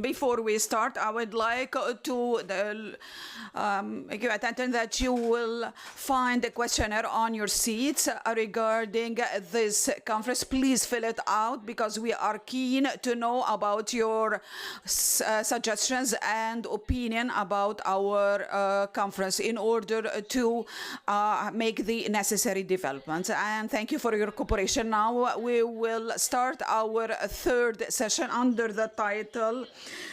Before we start, I would like to give attention that you will find a questionnaire on your seats regarding this conference. Please fill it out because we are keen to know about your suggestions and opinion about our conference in order to make the necessary developments. And thank you for your cooperation. Now we will start our third session under the title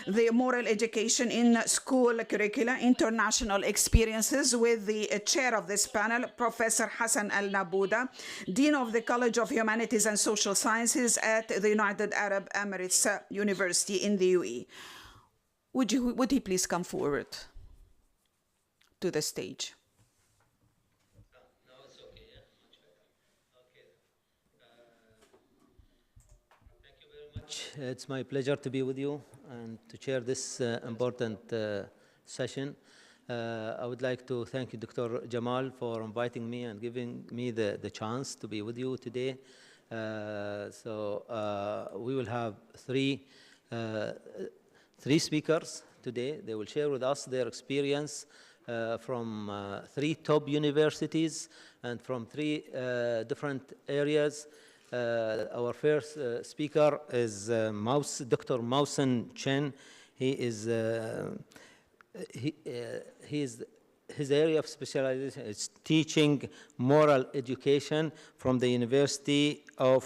The Moral Education in School Curricula, International Experiences, with the chair of this panel, Professor Hassan Al-Nabouda, Dean of the College of Humanities and Social Sciences at the United Arab Emirates University in the UAE. Would he please come forward to the stage? It's my pleasure to be with you and to chair this important session. I would like to thank you, Dr. Jamal, for inviting me and giving me the chance to be with you today. We will have three speakers today. They will share with us their experience from three top universities and from three different areas. Our first speaker is Dr. Mausen Chen. His area of specialization is teaching moral education from the University of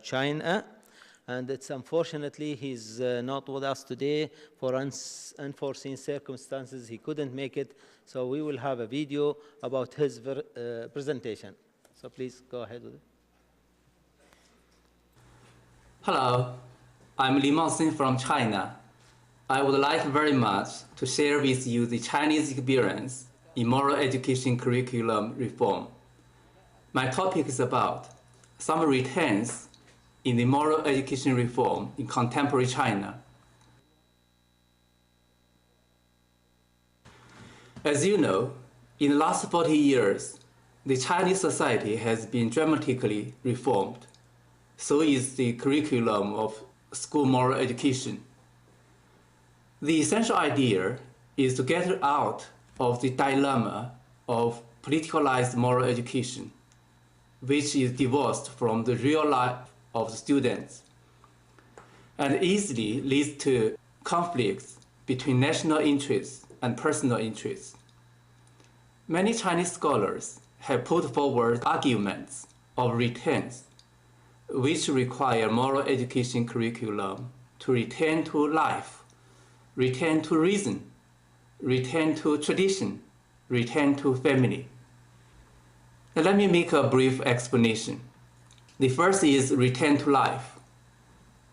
China. And it's unfortunately he's not with us today for unforeseen circumstances. He couldn't make it. So we will have a video about his presentation. So please go ahead with it. Hello, I'm Li Maoxin from China. I would like very much to share with you the Chinese experience in moral education curriculum reform. My topic is about some returns in the moral education reform in contemporary China. As you know, in the last 40 years, the Chinese society has been dramatically reformed. So is the curriculum of school moral education. The essential idea is to get out of the dilemma of politicalized moral education, which is divorced from the real life of the students and easily leads to conflicts between national interests and personal interests. Many Chinese scholars have put forward arguments of returns which require moral education curriculum to return to life, return to reason, return to tradition, return to family. Now let me make a brief explanation. The first is return to life.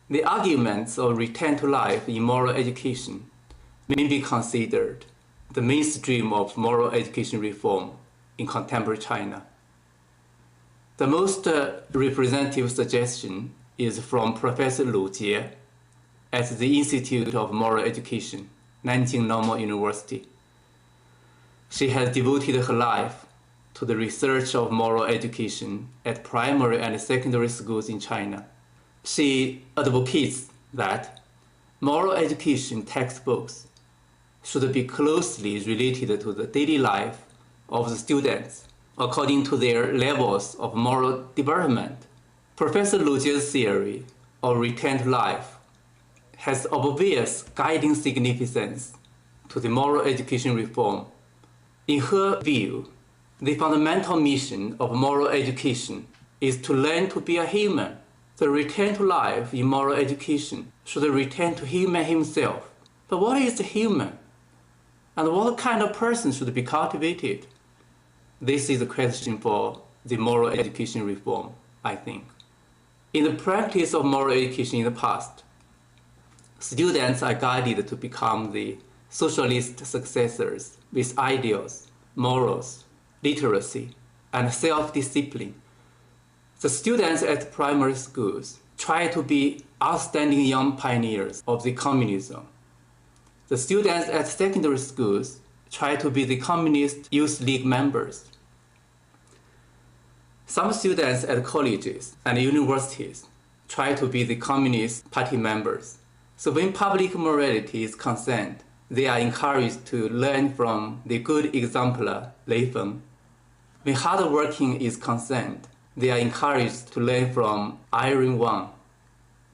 The arguments of return to life in moral education may be considered the mainstream of moral education reform in contemporary China. The most representative suggestion is from Professor Lu Jie at the Institute of Moral Education, Nanjing Normal University. She has devoted her life to the research of moral education at primary and secondary schools in China. She advocates that moral education textbooks should be closely related to the daily life of the students according to their levels of moral development. Professor Lu Jie's theory of return to life has obvious guiding significance to the moral education reform. In her view, the fundamental mission of moral education is to learn to be a human. The return to life in moral education should return to human himself. But what is a human? And what kind of person should be cultivated? This is a question for the moral education reform, I think. In the practice of moral education in the past, students are guided to become the socialist successors with ideals, morals, literacy, and self-discipline. The students at primary schools try to be outstanding young pioneers of the communism. The students at secondary schools try to be the Communist Youth League members. Some students at colleges and universities try to be the Communist Party members. So when public morality is concerned, they are encouraged to learn from the good exemplar, Lei Feng. When hard working is concerned, they are encouraged to learn from Iron Wang.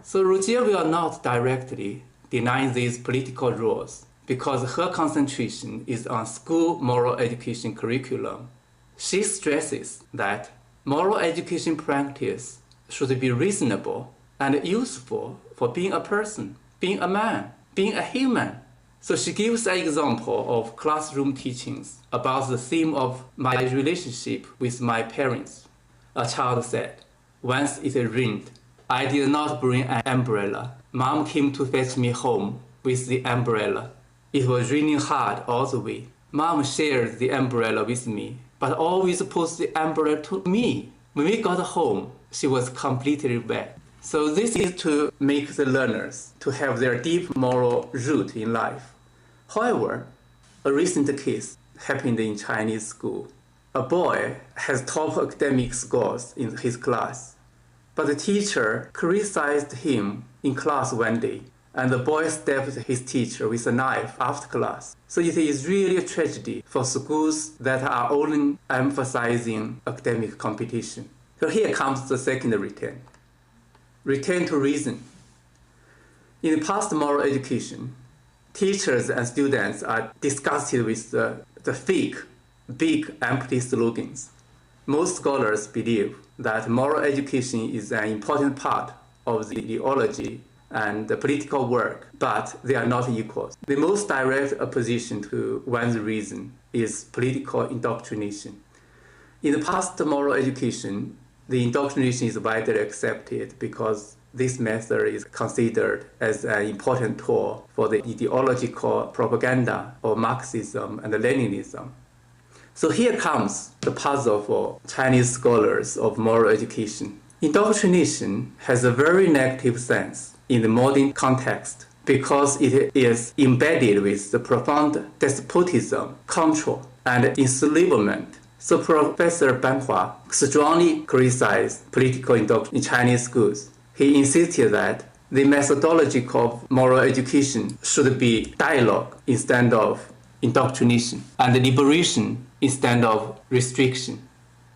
So Rogier will not directly deny these political rules because her concentration is on school moral education curriculum. She stresses that moral education practice should be reasonable and useful for being a person, being a man, being a human. So she gives an example of classroom teachings about the theme of my relationship with my parents. A child said, "Once it rained, I did not bring an umbrella. Mom came to fetch me home with the umbrella. It was raining hard all the way. Mom shared the umbrella with me, but always puts the umbrella to me. When we got home, she was completely wet." So this is to make the learners to have their deep moral root in life. However, a recent case happened in Chinese school. A boy has top academic scores in his class, but the teacher criticized him in class one day, and the boy stabbed his teacher with a knife after class. So it is really a tragedy for schools that are only emphasizing academic competition. So here comes the second return. Return to reason. In the past moral education, teachers and students are disgusted with the fake, big, empty slogans. Most scholars believe that moral education is an important part of the ideology and the political work, but they are not equal. The most direct opposition to one's reason is political indoctrination. In the past moral education, the indoctrination is widely accepted because this method is considered as an important tool for the ideological propaganda of Marxism and Leninism. So here comes the puzzle for Chinese scholars of moral education. Indoctrination has a very negative sense in the modern context because it is embedded with the profound despotism, control, and enslavement. So Professor Ban Hua strongly criticized political indoctrination in Chinese schools. He insisted that the methodology of moral education should be dialogue instead of indoctrination, and liberation instead of restriction.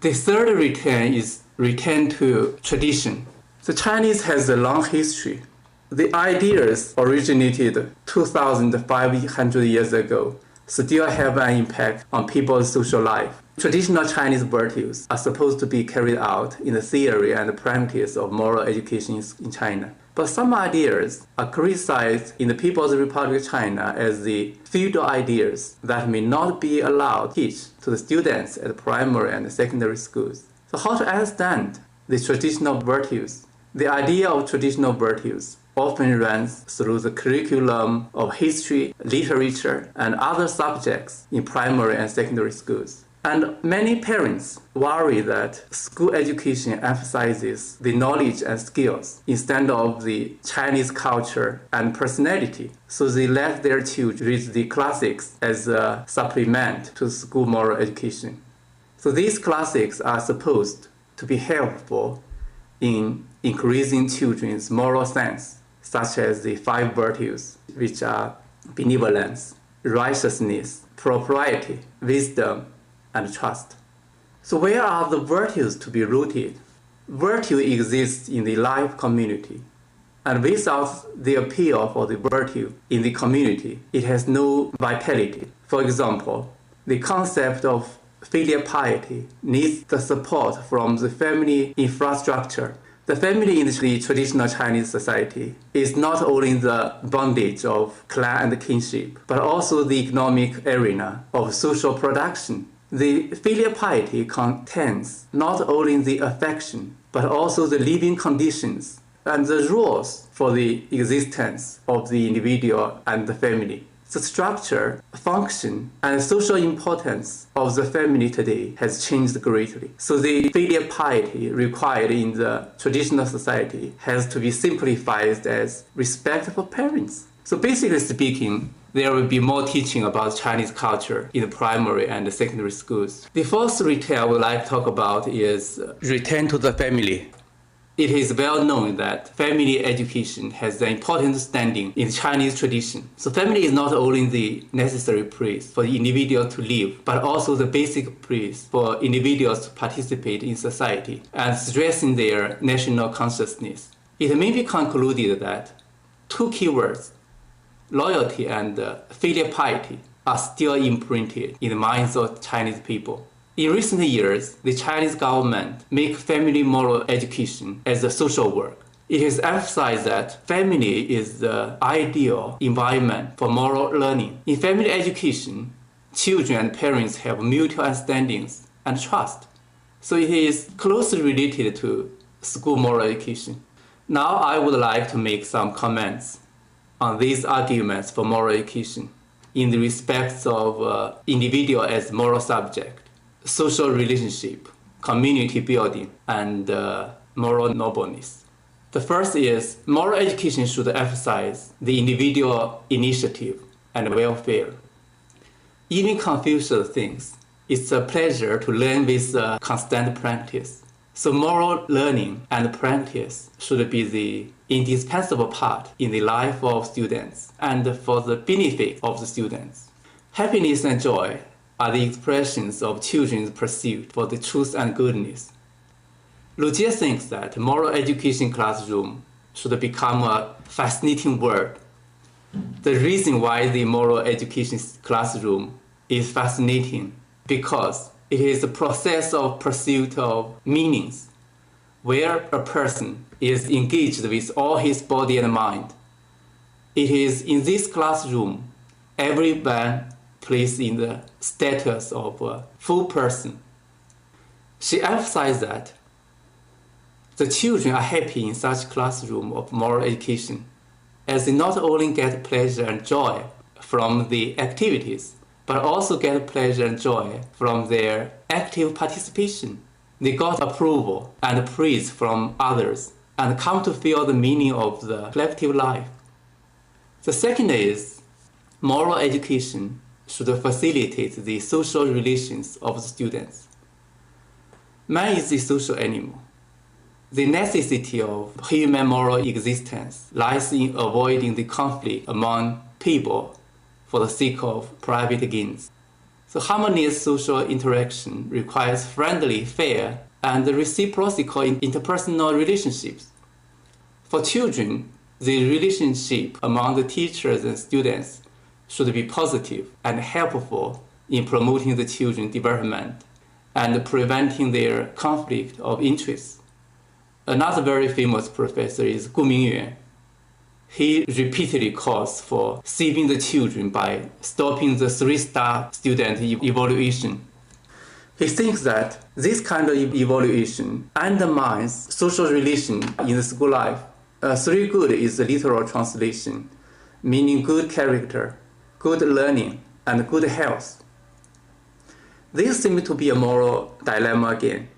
The third return is return to tradition. The Chinese has a long history. The ideas originated 2,500 years ago still have an impact on people's social life. Traditional Chinese virtues are supposed to be carried out in the theory and practice of moral education in China. But some ideas are criticized in the People's Republic of China as the feudal ideas that may not be allowed to teach to the students at primary and secondary schools. So how to understand the traditional virtues? The idea of traditional virtues often runs through the curriculum of history, literature, and other subjects in primary and secondary schools. And many parents worry that school education emphasizes the knowledge and skills instead of the Chinese culture and personality. So they let their children read the classics as a supplement to school moral education. So these classics are supposed to be helpful in increasing children's moral sense, such as the 5 virtues, which are benevolence, righteousness, propriety, wisdom, and trust. So where are the virtues to be rooted? Virtue exists in the life community, and without the appeal for the virtue in the community, it has no vitality. For example, the concept of filial piety needs the support from the family infrastructure. The family in the traditional Chinese society is not only the bondage of clan and kinship, but also the economic arena of social production. The filial piety contains not only the affection, but also the living conditions and the rules for the existence of the individual and the family. The structure, function, and social importance of the family today has changed greatly. So the filial piety required in the traditional society has to be simplified as respect for parents. So basically speaking, there will be more teaching about Chinese culture in the primary and the secondary schools. The fourth return I would like to talk about is return to the family. It is well known that family education has an important standing in Chinese tradition. So family is not only the necessary place for the individual to live, but also the basic place for individuals to participate in society and strengthen their national consciousness. It may be concluded that two keywords, loyalty and filial piety, are still imprinted in the minds of Chinese people. In recent years, the Chinese government makes family moral education as a social work. It has emphasized that family is the ideal environment for moral learning. In family education, children and parents have mutual understandings and trust. So it is closely related to school moral education. Now I would like to make some comments on these arguments for moral education in the respects of individual as moral subject, social relationship, community building, and moral nobleness. The first is moral education should emphasize the individual initiative and welfare. Even Confucius thinks it's a pleasure to learn with constant practice. So moral learning and practice should be the indispensable part in the life of students and for the benefit of the students. Happiness and joy are the expressions of children's pursuit for the truth and goodness. Lucia thinks that moral education classroom should become a fascinating word. The reason why the moral education classroom is fascinating because it is a process of pursuit of meanings, where a person is engaged with all his body and mind. It is in this classroom everyone placed in the status of a full person. She emphasized that the children are happy in such classroom of moral education, as they not only get pleasure and joy from the activities, but also get pleasure and joy from their active participation. They got approval and praise from others and come to feel the meaning of the collective life. The second is moral education should facilitate the social relations of the students. Man is a social animal. The necessity of human moral existence lies in avoiding the conflict among people for the sake of private gains. So harmonious social interaction requires friendly, fair, and reciprocal interpersonal relationships. For children, the relationship among the teachers and students should be positive and helpful in promoting the children's development and preventing their conflict of interest. Another very famous professor is Gu Mingyuan. He repeatedly calls for saving the children by stopping the 3-star student evaluation. He thinks that this kind of evaluation undermines social relations in the school life. 3 good is the literal translation, meaning good character, good learning, and good health. This seems to be a moral dilemma again,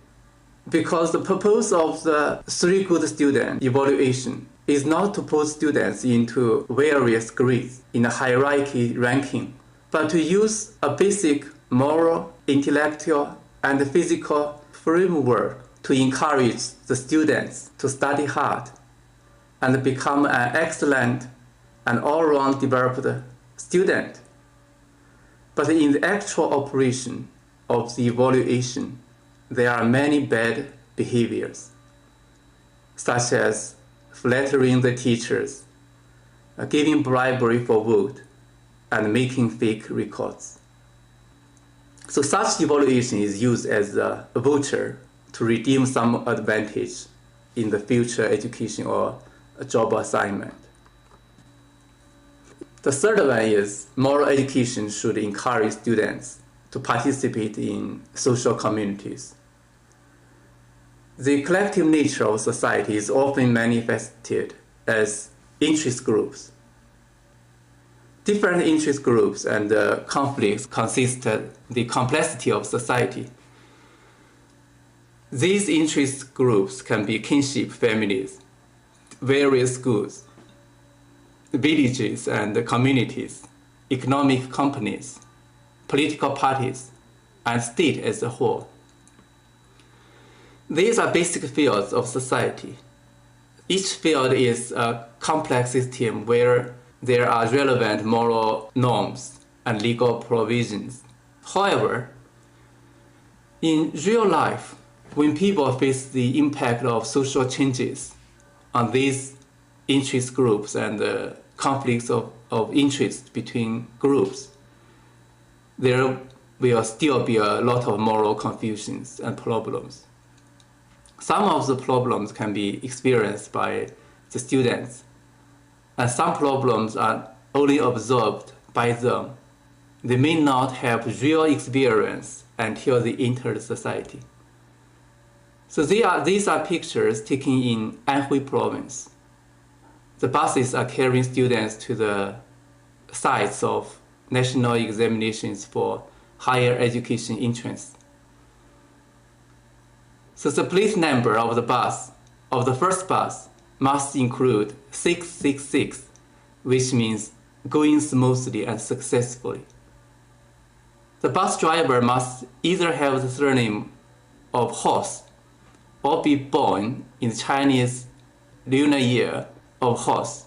because the purpose of the 3 good student evaluation is not to put students into various grades in a hierarchy ranking, but to use a basic moral, intellectual, and physical framework to encourage the students to study hard and become an excellent and all-round developed student. But in the actual operation of the evaluation, there are many bad behaviors, such as flattering the teachers, giving bribery for vote, and making fake records. So such evaluation is used as a voucher to redeem some advantage in the future education or a job assignment. The third one is moral education should encourage students to participate in social communities. The collective nature of society is often manifested as interest groups. Different interest groups and conflicts consist of the complexity of society. These interest groups can be kinship families, various schools, villages and communities, economic companies, political parties, and state as a whole. These are basic fields of society, Each field is a complex system where there are relevant moral norms and legal provisions. However, in real life, when people face the impact of social changes on these interest groups and conflicts of interest between groups, there will still be a lot of moral confusions and problems. Some of the problems can be experienced by the students, and some problems are only observed by them. They may not have real experience until they enter the society. So these are pictures taken in Anhui province. The buses are carrying students to the sites of national examinations for higher education entrance. So the plate number of the bus, of the first bus, must include 666, which means going smoothly and successfully. The bus driver must either have the surname of horse or be born in the Chinese lunar year of horse.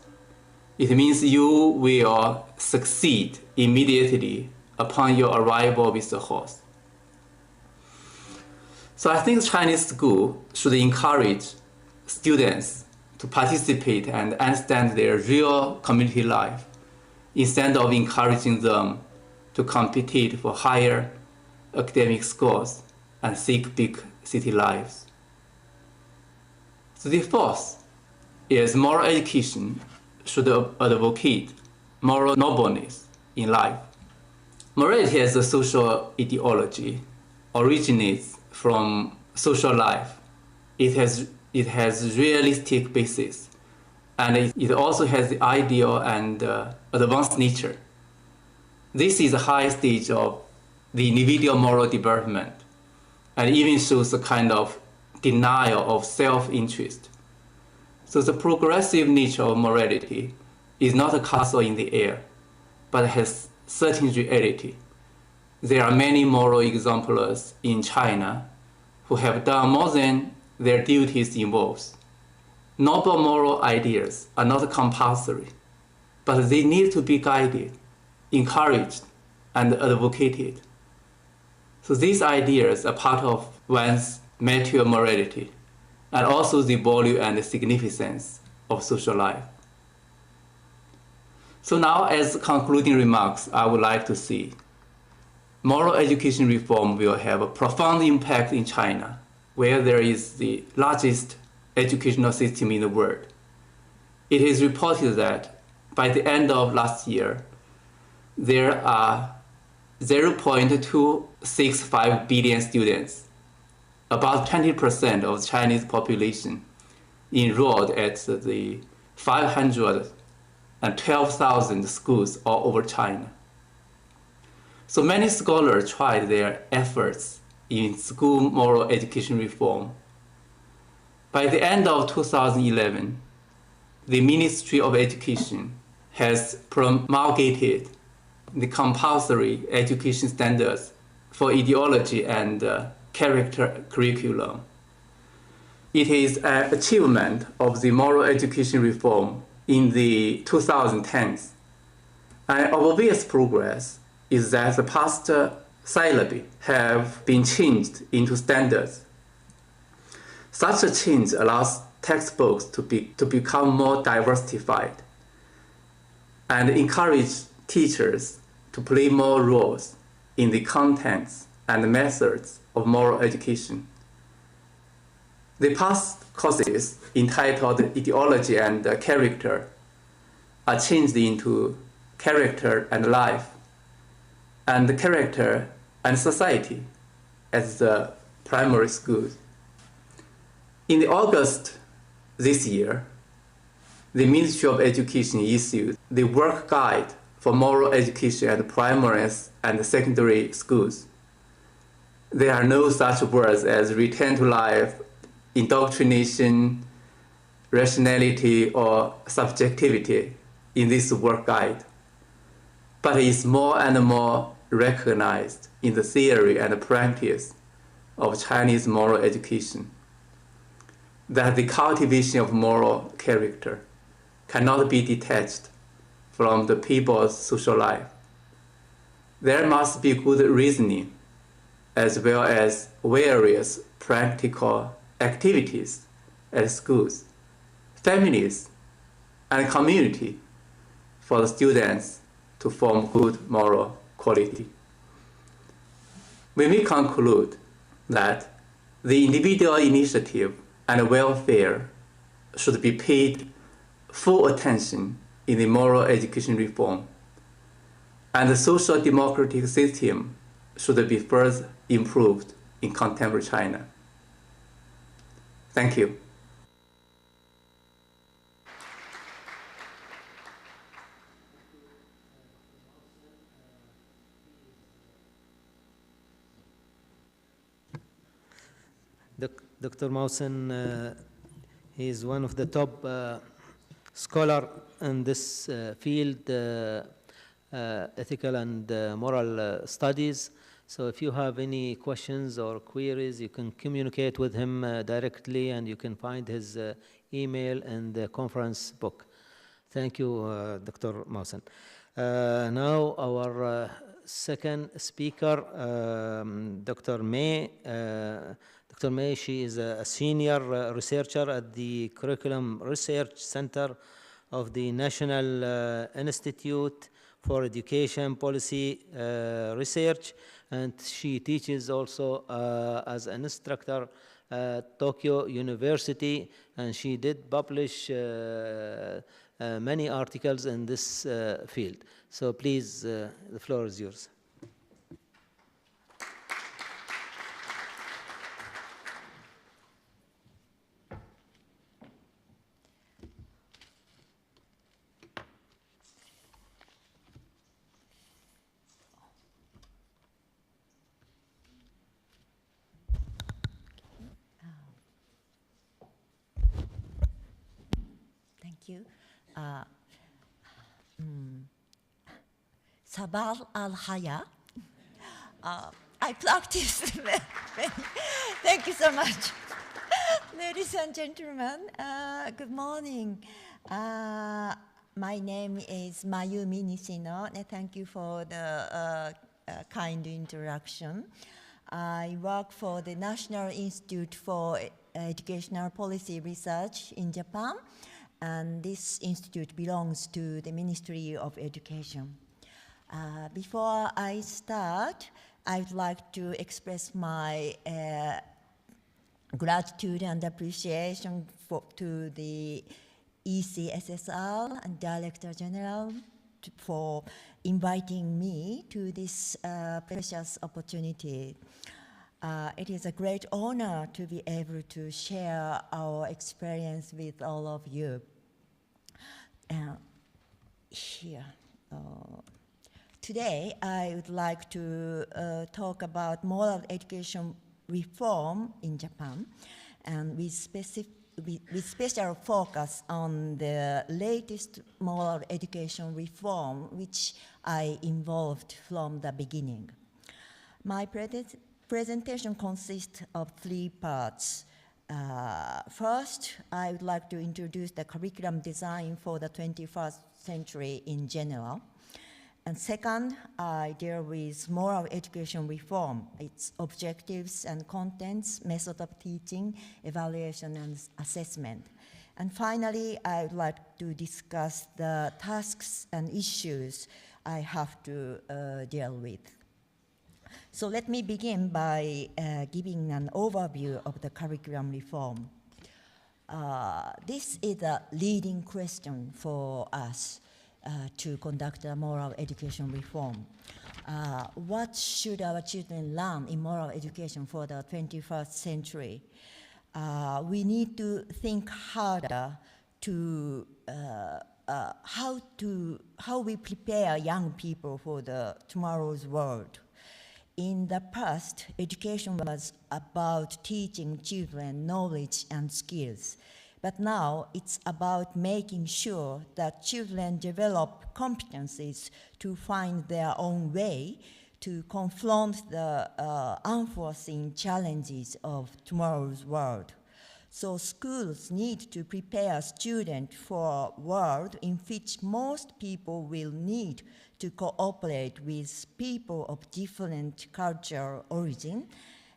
It means you will succeed immediately upon your arrival with the horse. So I think Chinese school should encourage students to participate and understand their real community life instead of encouraging them to compete for higher academic scores and seek big city lives. So the fourth is moral education should advocate moral nobleness in life. Morality as a social ideology originates from social life. It has realistic basis, and it also has the ideal and advanced nature. This is the highest stage of the individual moral development, and even shows a kind of denial of self-interest. So the progressive nature of morality is not a castle in the air, but has certain reality. There are many moral exemplars in China who have done more than their duties involves. Noble moral ideas are not compulsory, but they need to be guided, encouraged, and advocated. So these ideas are part of one's mature morality, and also the value and the significance of social life. So now, as concluding remarks, I would like to say, moral education reform will have a profound impact in China, where there is the largest educational system in the world. It is reported that by the end of last year, there are 0.265 billion students, about 20% of the Chinese population, enrolled at the 512,000 schools all over China. So many scholars tried their efforts in school moral education reform. By the end of 2011, the Ministry of Education has promulgated the compulsory education standards for ideology and character curriculum. It is an achievement of the moral education reform in the 2010s. An obvious progress is that the past syllabi have been changed into standards. Such a change allows textbooks to become more diversified and encourage teachers to play more roles in the contents and methods of moral education. The past courses entitled Ideology and Character are changed into Character and Life, and Character and Society as the primary schools. In August this year, the Ministry of Education issued the work guide for moral education at primary and secondary schools. There are no such words as return to life, indoctrination, rationality, or subjectivity in this work guide, but it is more and more recognized in the theory and practice of Chinese moral education. that the cultivation of moral character cannot be detached from the people's social life. There must be good reasoning as well as various practical activities at schools, families, and community for the students to form good moral quality. We may conclude that the individual initiative and welfare should be paid full attention in the moral education reform, and the social democratic system should be further improved in contemporary China. Thank you. Dr. Mausen, he is one of the top scholar in this field, ethical and moral studies. So if you have any questions or queries, you can communicate with him directly, and you can find his email in the conference book. Thank you, Dr. Mausen. Now our second speaker, Dr. May. Dr. May, she is a senior researcher at the Curriculum Research Center of the National Institute for Education Policy Research, and she teaches also as an instructor at Tokyo University, and she did publish many articles in this field. So please, the floor is yours. Thank you. Sabal al-Haya. I practiced. Thank you so much. Ladies and gentlemen, good morning. My name is Mayumi Nishino, and thank you for the kind introduction. I work for the National Institute for Educational Policy Research in Japan, and this institute belongs to the Ministry of Education. Before I start, I'd like to express my gratitude and appreciation to the ECSSR and Director General for inviting me to this precious opportunity. It is a great honor to be able to share our experience with all of you. Today, I would like to talk about moral education reform in Japan, and with special focus on the latest moral education reform, which I involved from the beginning. My presentation consists of 3 parts. First, I would like to introduce the curriculum design for the 21st century in general. And second, I deal with moral education reform, its objectives and contents, method of teaching, evaluation and assessment. And finally, I would like to discuss the tasks and issues I have to deal with. So let me begin by giving an overview of the curriculum reform. This is a leading question for us to conduct a moral education reform. What should our children learn in moral education for the 21st century? We need to think harder to how we prepare young people for the tomorrow's world. In the past, education was about teaching children knowledge and skills. But now it's about making sure that children develop competencies to find their own way to confront the unforeseen challenges of tomorrow's world. So schools need to prepare students for a world in which most people will need to cooperate with people of different cultural origin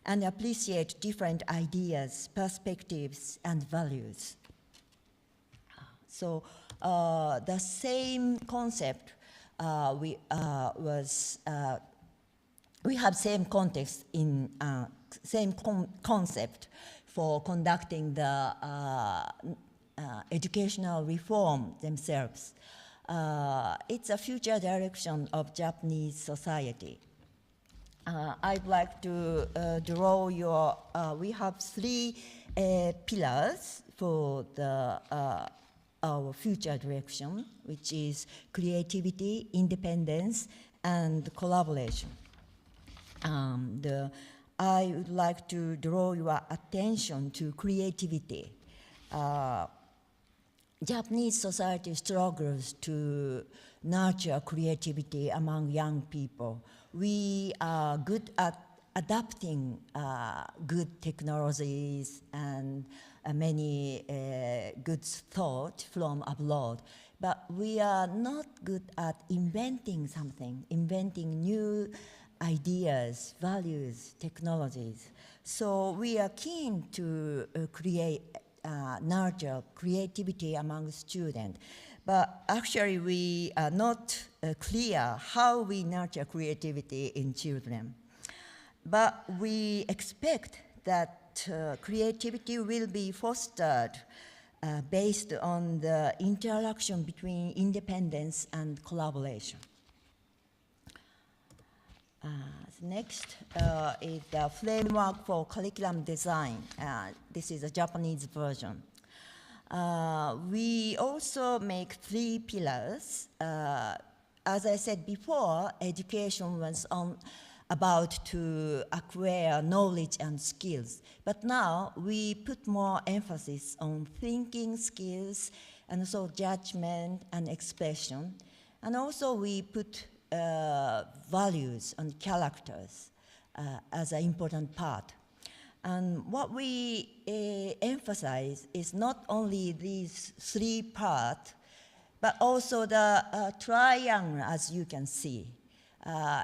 and appreciate different ideas, perspectives, and values. So the same concept we have same context in same concept for conducting the educational reform themselves. It's a future direction of Japanese society. I'd like to draw your, we have three pillars for the, our future direction, which is creativity, independence, and collaboration. I would like to draw your attention to creativity. Japanese society struggles to nurture creativity among young people. We are good at adapting good technologies and many good thought from abroad, but we are not good at inventing something, inventing new ideas, values, technologies. So we are keen to nurture creativity among students. But actually we are not clear how we nurture creativity in children. But we expect that creativity will be fostered based on the interaction between independence and collaboration. Next is the framework for curriculum design. This is a Japanese version. We also make three pillars. As I said before, education was about to acquire knowledge and skills. But now we put more emphasis on thinking skills and also judgment and expression. And also we put values and characters as an important part. And what we emphasize is not only these three parts, but also the triangle, as you can see.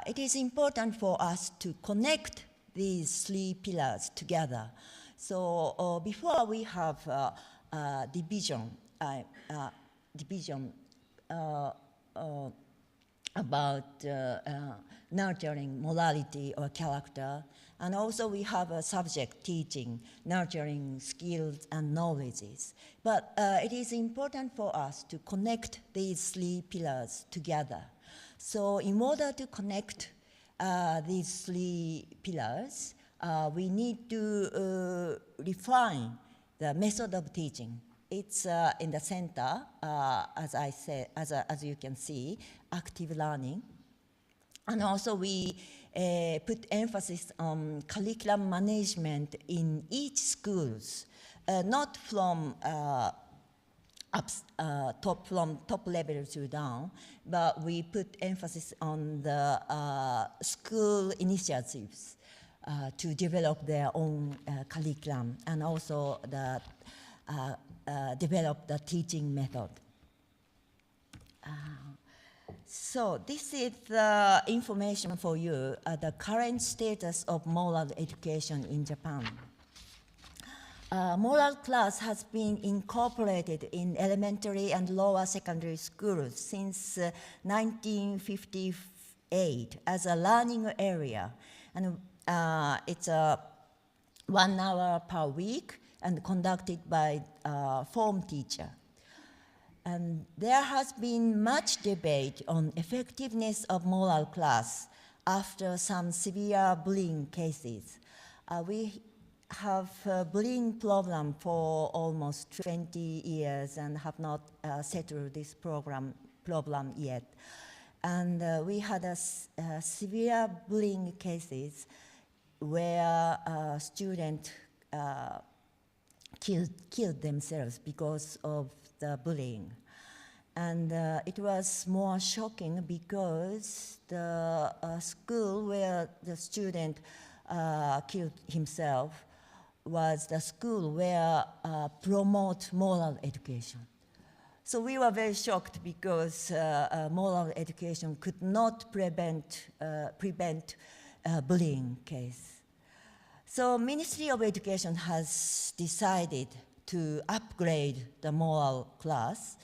It is important for us to connect these three pillars together. So before we have division about nurturing morality or character, and also we have a subject teaching, nurturing skills and knowledges. But it is important for us to connect these three pillars together. So in order to connect these three pillars, we need to refine the method of teaching. It's in the center, as I said, as you can see, active learning. And also we put emphasis on curriculum management in each schools, not from top level to down, but we put emphasis on the school initiatives to develop their own curriculum and also the develop the teaching method. So this is the information for you, the current status of moral education in Japan. Moral class has been incorporated in elementary and lower secondary schools since 1958 as a learning area. And it's 1 hour per week and conducted by a form teacher. And there has been much debate on effectiveness of moral class after some severe bullying cases. We have a bullying problem for almost 20 years and have not settled this problem yet. And we had a severe bullying cases where students killed themselves because of the bullying. And it was more shocking because the school where the student killed himself was the school where promote moral education. So we were very shocked because moral education could not prevent bullying case. So Ministry of Education has decided to upgrade the moral class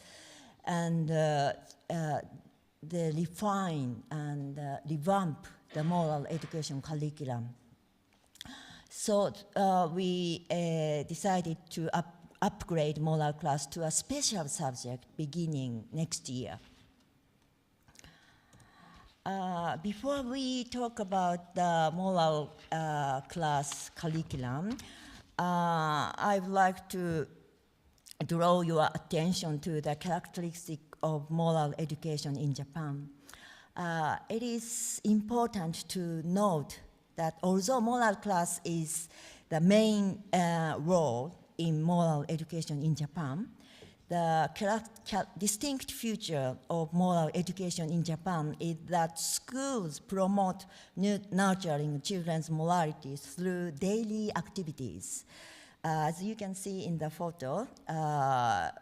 and they refine and revamp the moral education curriculum. So we decided to upgrade moral class to a special subject beginning next year. Before we talk about the moral class curriculum, I would like to draw your attention to the characteristic of moral education in Japan. It is important to note that although moral class is the main role in moral education in Japan, the distinct feature of moral education in Japan is that schools promote nurturing children's morality through daily activities. As you can see in the photo,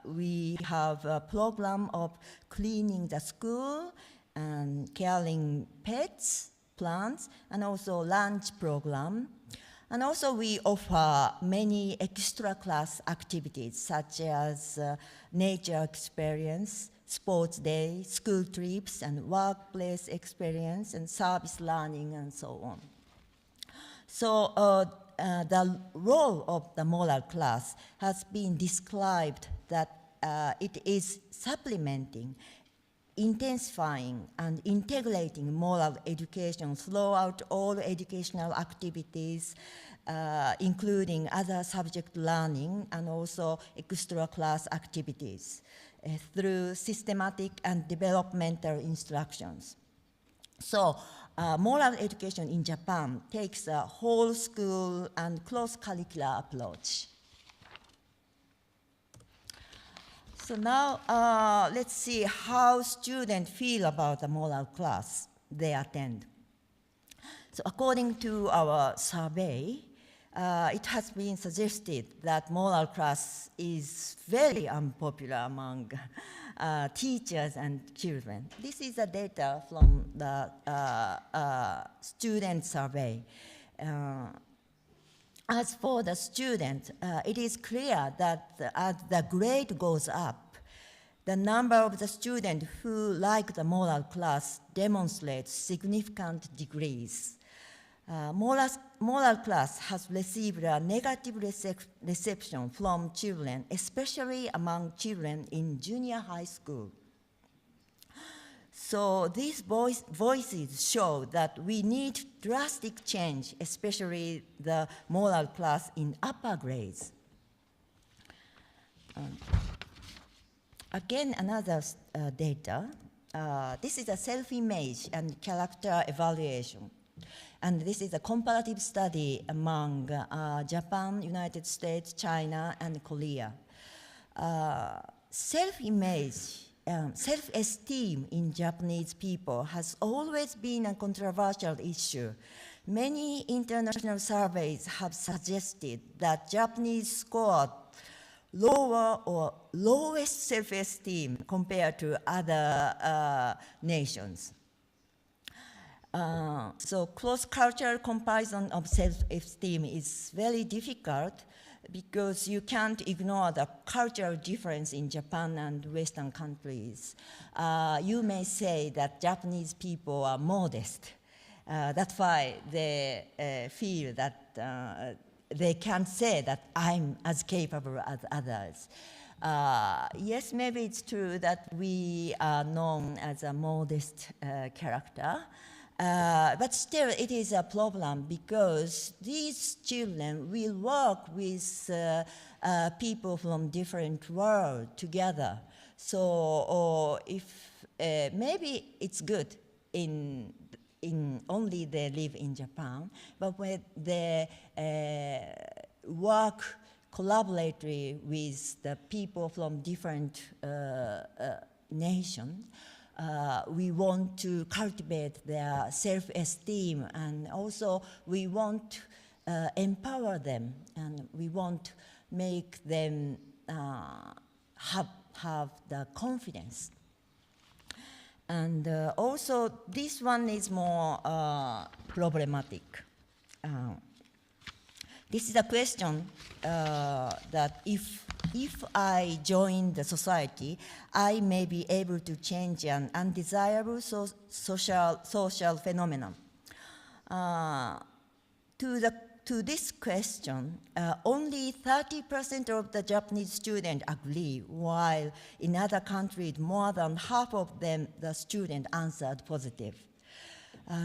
we have a program of cleaning the school and caring pets, plants, and also lunch program. And also we offer many extra class activities such as nature experience, sports day, school trips, and workplace experience, and service learning, and so on. So the role of the moral class has been described that it is supplementing, intensifying, and integrating moral education throughout all educational activities, including other subject learning and also extra class activities through systematic and developmental instructions. So moral education in Japan takes a whole school and cross-curricular approach. So now let's see how students feel about the moral class they attend. So according to our survey, it has been suggested that moral class is very unpopular among teachers and children. This is the data from the student survey. As for the student, it is clear that as the grade goes up, the number of the students who like the moral class demonstrates significant degrees. Moral class has received a negative reception from children, especially among children in junior high school. So these voices show that we need drastic change, especially the moral class in upper grades. Again, another data. This is a self-image and character evaluation. And this is a comparative study among Japan, United States, China, and Korea. Self-image, self-esteem in Japanese people has always been a controversial issue. Many international surveys have suggested that Japanese scored lower or lowest self-esteem compared to other nations. So cross-cultural comparison of self-esteem is very difficult because you can't ignore the cultural difference in Japan and Western countries. You may say that Japanese people are modest. That's why they feel that they can't say that I'm as capable as others. Yes, maybe it's true that we are known as a modest character, but still it is a problem because these children will work with people from different worlds together. So if maybe it's good in only they live in Japan, but when they work collaboratively with the people from different nations, we want to cultivate their self-esteem, and also we want empower them, and we want to make them have the confidence. And also, this one is more problematic. This is a question that if I join the society, I may be able to change an undesirable social phenomenon. To this question, only 30% of the Japanese students agree, while in other countries, more than half of them, the students answered positive.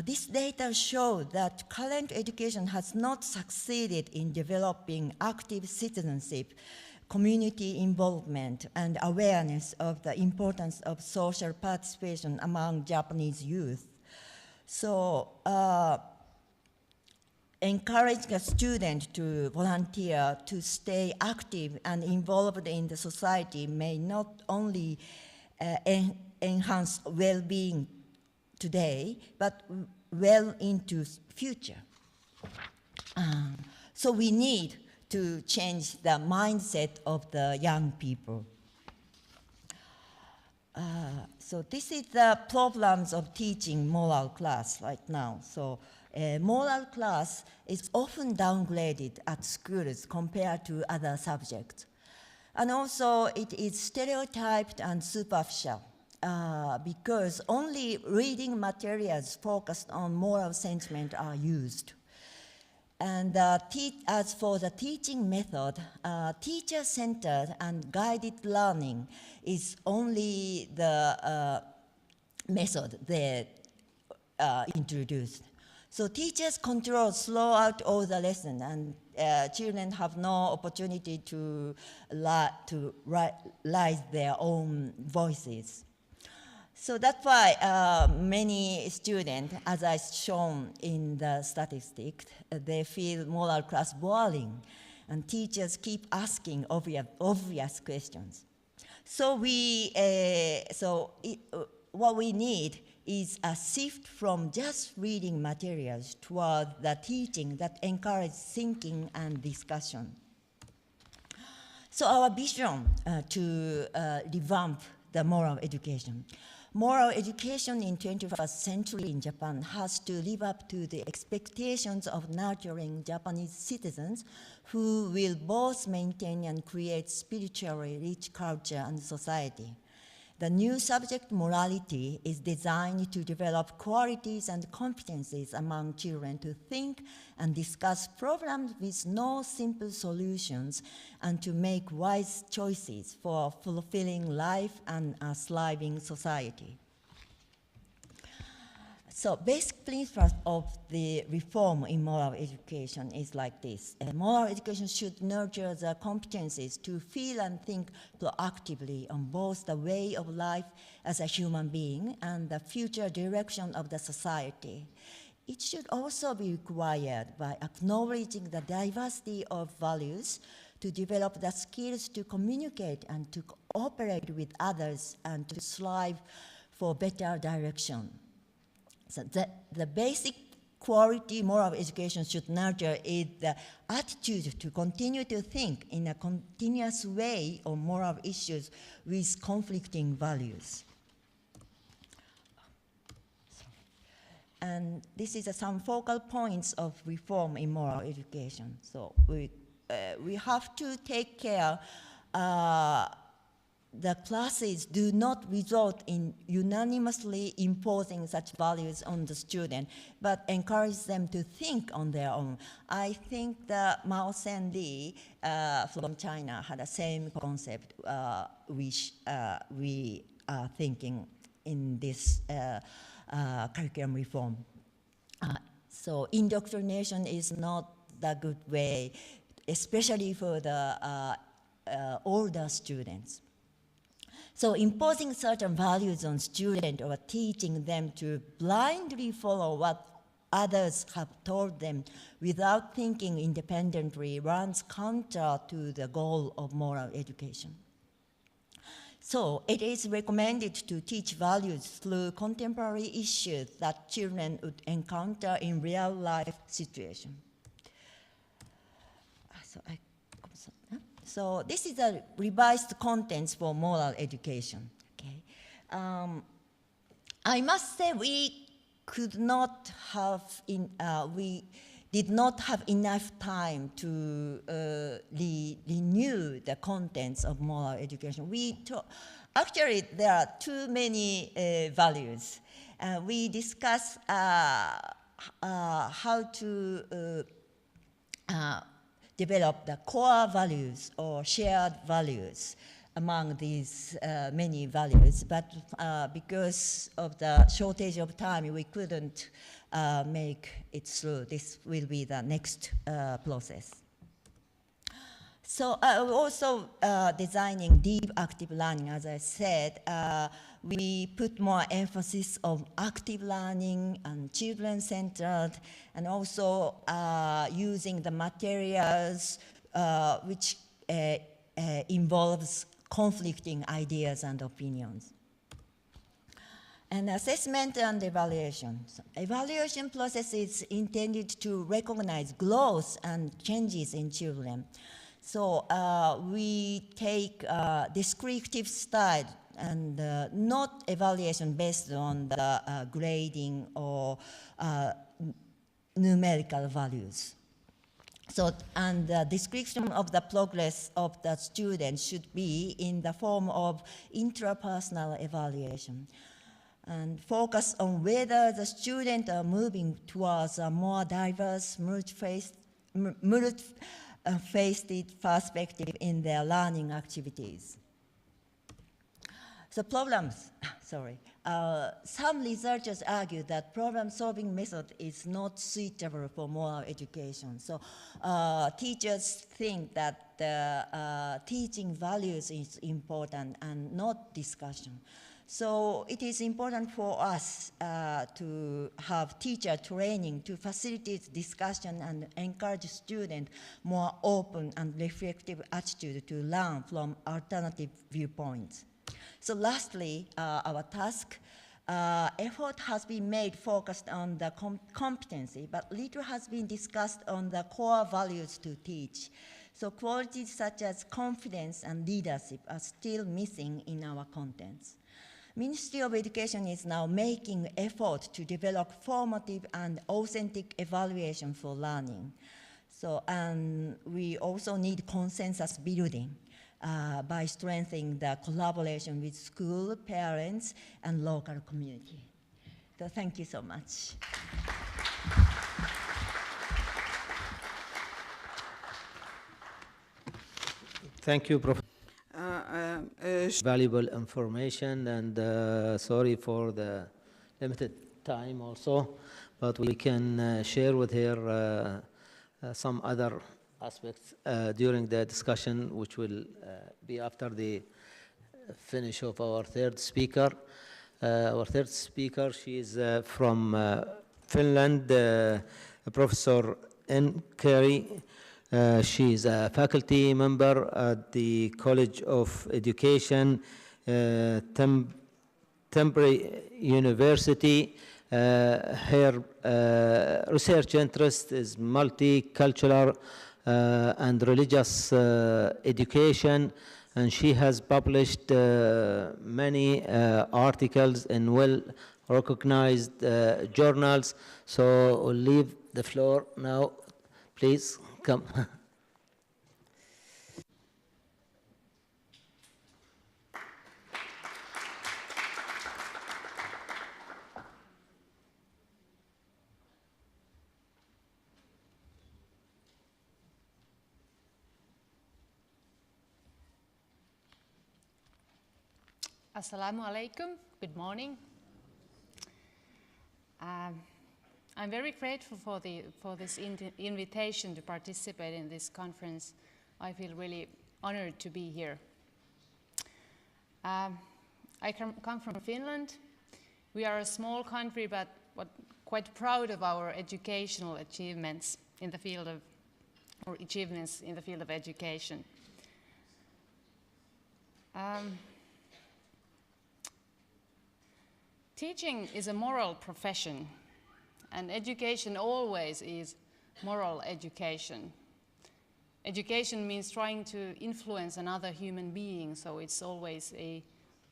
This data show that current education has not succeeded in developing active citizenship, community involvement, and awareness of the importance of social participation among Japanese youth. So, encouraging a student to volunteer, to stay active and involved in the society may not only enhance well-being today, but well into future. So we need to change the mindset of the young people. So this is the problems of teaching moral class right now. So moral class is often downgraded at schools compared to other subjects. And also it is stereotyped and superficial because only reading materials focused on moral sentiment are used. And as for the teaching method, teacher-centered and guided learning is only the method they introduced. So teachers control throughout all the lesson, and children have no opportunity to raise their own voices. So that's why many students, as I shown in the statistics, they feel moral class boring, and teachers keep asking obvious questions. So what we need is a shift from just reading materials toward the teaching that encourages thinking and discussion. So our vision to revamp the moral education. Moral education in 21st century in Japan has to live up to the expectations of nurturing Japanese citizens who will both maintain and create spiritually rich culture and society. The new subject, morality, is designed to develop qualities and competencies among children to think and discuss problems with no simple solutions and to make wise choices for fulfilling life and a thriving society. So basic principles of the reform in moral education is like this. Moral education should nurture the competencies to feel and think proactively on both the way of life as a human being and the future direction of the society. It should also be required by acknowledging the diversity of values to develop the skills to communicate and to cooperate with others and to strive for better direction. So the basic quality moral education should nurture is the attitude to continue to think in a continuous way on moral issues with conflicting values. And this is some focal points of reform in moral education. So we have to take care the classes do not result in unanimously imposing such values on the student, but encourage them to think on their own. I think that Mao Zedong from China had the same concept which we are thinking in this curriculum reform. So indoctrination is not the good way, especially for the older students. So imposing certain values on students or teaching them to blindly follow what others have told them without thinking independently runs counter to the goal of moral education. So it is recommended to teach values through contemporary issues that children would encounter in real life situations. So this is a revised contents for moral education. Okay, I must say we did not have enough time to renew the contents of moral education. Actually, there are too many values. We discussed how to develop the core values or shared values among these many values, but because of the shortage of time, we couldn't make it through. This will be the next process. So also designing deep active learning, as I said, we put more emphasis on active learning and children-centered, and also using the materials which involves conflicting ideas and opinions. And assessment and evaluation. So evaluation process is intended to recognize growth and changes in children. So we take descriptive style and not evaluation based on the grading or numerical values. So, and the description of the progress of the student should be in the form of intrapersonal evaluation, and focus on whether the students are moving towards a more diverse, multi-faceted perspective in their learning activities. So problems, some researchers argue that problem-solving method is not suitable for moral education. So teachers think that teaching values is important and not discussion. So it is important for us to have teacher training to facilitate discussion and encourage students more open and reflective attitude to learn from alternative viewpoints. So lastly, our task, effort has been made focused on the competency, but little has been discussed on the core values to teach. So qualities such as confidence and leadership are still missing in our contents. Ministry of Education is now making effort to develop formative and authentic evaluation for learning. So, and we also need consensus building by strengthening the collaboration with school, parents, and local community. So thank you so much. Thank you, Professor. Valuable information, and sorry for the limited time also, but we can share with her some other aspects during the discussion, which will be after the finish of our third speaker. Our third speaker, she is from Finland, Professor Curry. She is a faculty member at the College of Education, Temporary University. Her research interest is multicultural and religious education, and she has published many articles in well-recognized journals. So I'll leave the floor now. Please come. Assalamu alaikum, good morning. I'm very grateful for this invitation to participate in this conference. I feel really honored to be here. I come from Finland. We are a small country, but quite proud of our educational achievements in the field of, education. Teaching is a moral profession, and education always is moral education. education means trying to influence another human being, so it's always a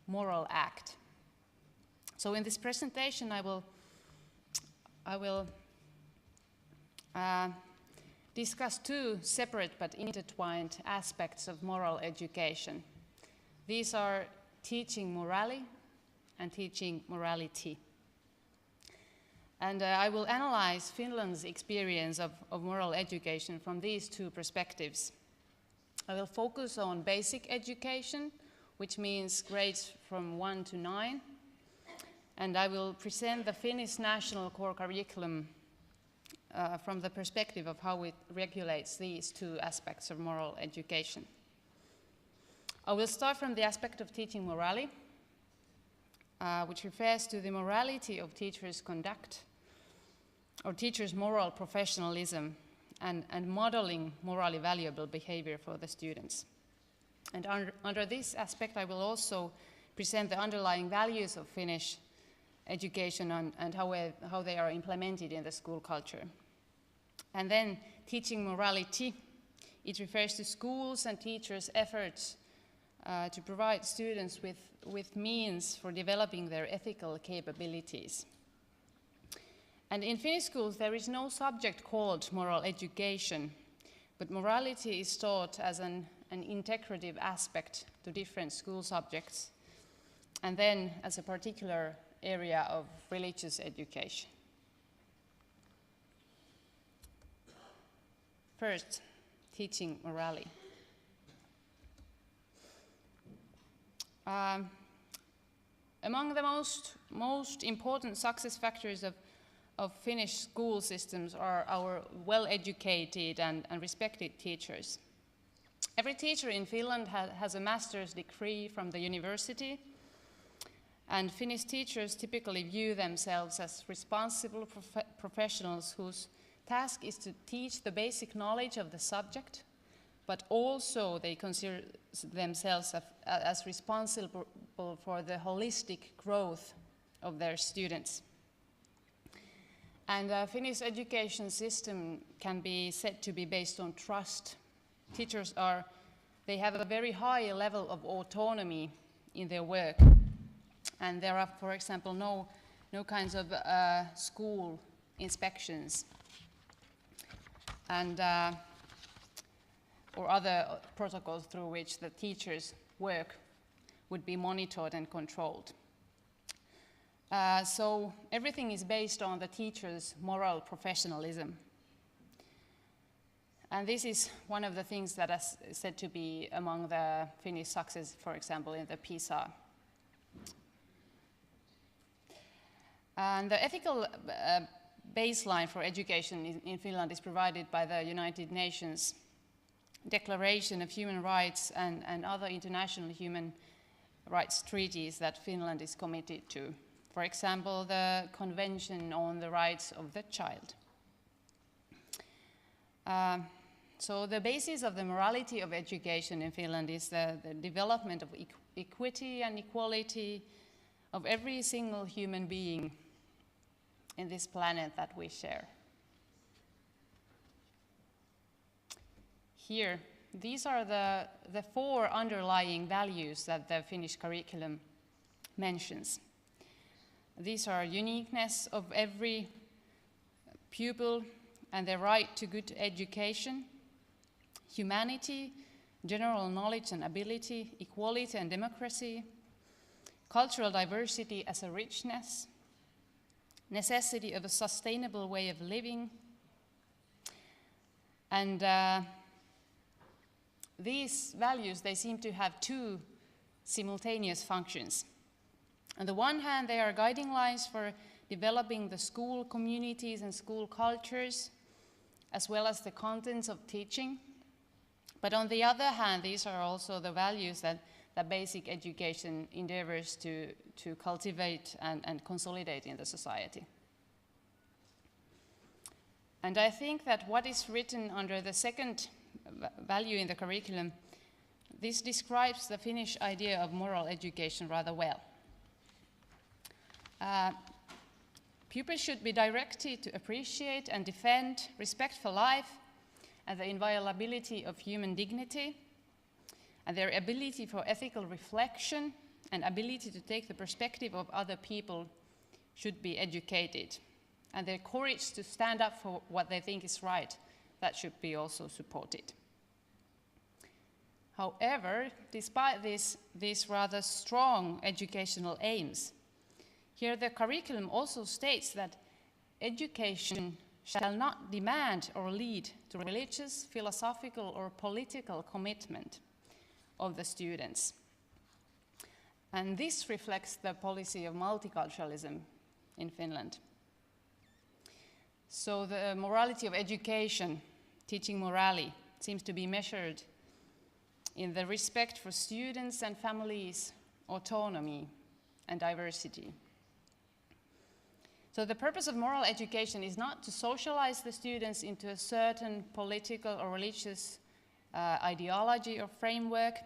moral act. So in this presentation, I will discuss two separate but intertwined aspects of moral education. These are teaching morality and teaching morality. And I will analyze Finland's experience of moral education from these two perspectives. I will focus on basic education, which means grades from 1 to 9. And I will present the Finnish national core curriculum from the perspective of how it regulates these two aspects of moral education. I will start from the aspect of teaching morality, which refers to the morality of teachers' conduct, or teachers' moral professionalism, and modeling morally valuable behavior for the students. And under this aspect, I will also present the underlying values of Finnish education and how they are implemented in the school culture. And then teaching morality, it refers to schools and teachers' efforts to provide students with means for developing their ethical capabilities. And in Finnish schools, there is no subject called moral education, but morality is taught as an integrative aspect to different school subjects, and then as a particular area of religious education. First, teaching morality. Among the most important success factors of Finnish school systems are our well-educated and respected teachers. Every teacher in Finland has a master's degree from the university, and Finnish teachers typically view themselves as responsible professionals whose task is to teach the basic knowledge of the subject, but also they consider themselves as responsible for the holistic growth of their students. And the Finnish education system can be said to be based on trust. Teachers they have a very high level of autonomy in their work. And there are, for example, no kinds of school inspections and or other protocols through which the teachers' work would be monitored and controlled. So everything is based on the teacher's moral professionalism. And this is one of the things that is said to be among the Finnish success, for example, in the PISA. And the ethical baseline for education in Finland is provided by the United Nations Declaration of Human Rights and other international human rights treaties that Finland is committed to. For example, the Convention on the Rights of the Child. So the basis of the morality of education in Finland is the development of equity and equality of every single human being in this planet that we share. Here, these are the four underlying values that the Finnish curriculum mentions. These are uniqueness of every pupil and their right to good education, humanity, general knowledge and ability, equality and democracy, cultural diversity as a richness, necessity of a sustainable way of living, and these values, they seem to have two simultaneous functions. On the one hand, they are guiding lines for developing the school communities and school cultures, as well as the contents of teaching. But on the other hand, these are also the values that basic education endeavors to cultivate and consolidate in the society. And I think that what is written under the second value in the curriculum, this describes the Finnish idea of moral education rather well. Pupils should be directed to appreciate and defend respect for life and the inviolability of human dignity, and their ability for ethical reflection and ability to take the perspective of other people should be educated. And their courage to stand up for what they think is right, that should be also supported. However, despite these rather strong educational aims, here the curriculum also states that education shall not demand or lead to religious, philosophical, or political commitment of the students. And this reflects the policy of multiculturalism in Finland. So the morality of education, teaching morality, seems to be measured in the respect for students' and families' autonomy and diversity. So the purpose of moral education is not to socialize the students into a certain political or religious ideology or framework,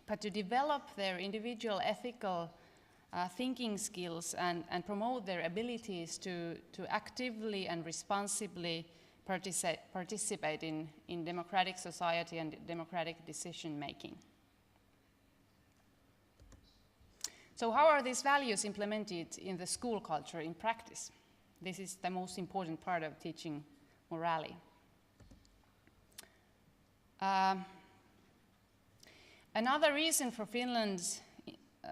but to develop their individual ethical thinking skills and promote their abilities to actively and responsibly participate in democratic society and democratic decision making. So how are these values implemented in the school culture in practice? This is the most important part of teaching morality. Another reason for Finland's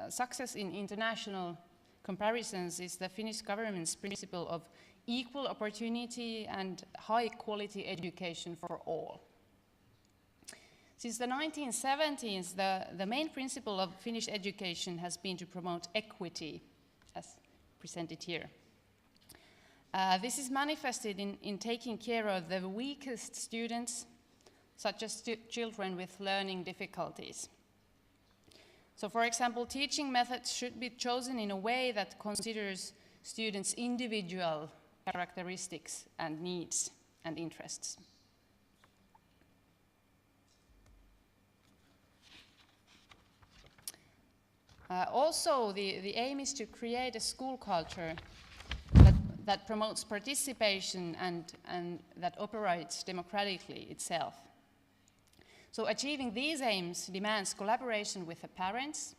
success in international comparisons is the Finnish government's principle of equal opportunity and high quality education for all. Since the 1970s, the main principle of Finnish education has been to promote equity, as presented here. This is manifested in taking care of the weakest students, such as children with learning difficulties. So, for example, teaching methods should be chosen in a way that considers students' individual characteristics and needs and interests. Also, the aim is to create a school culture that promotes participation and that operates democratically itself. So achieving these aims demands collaboration with the parents,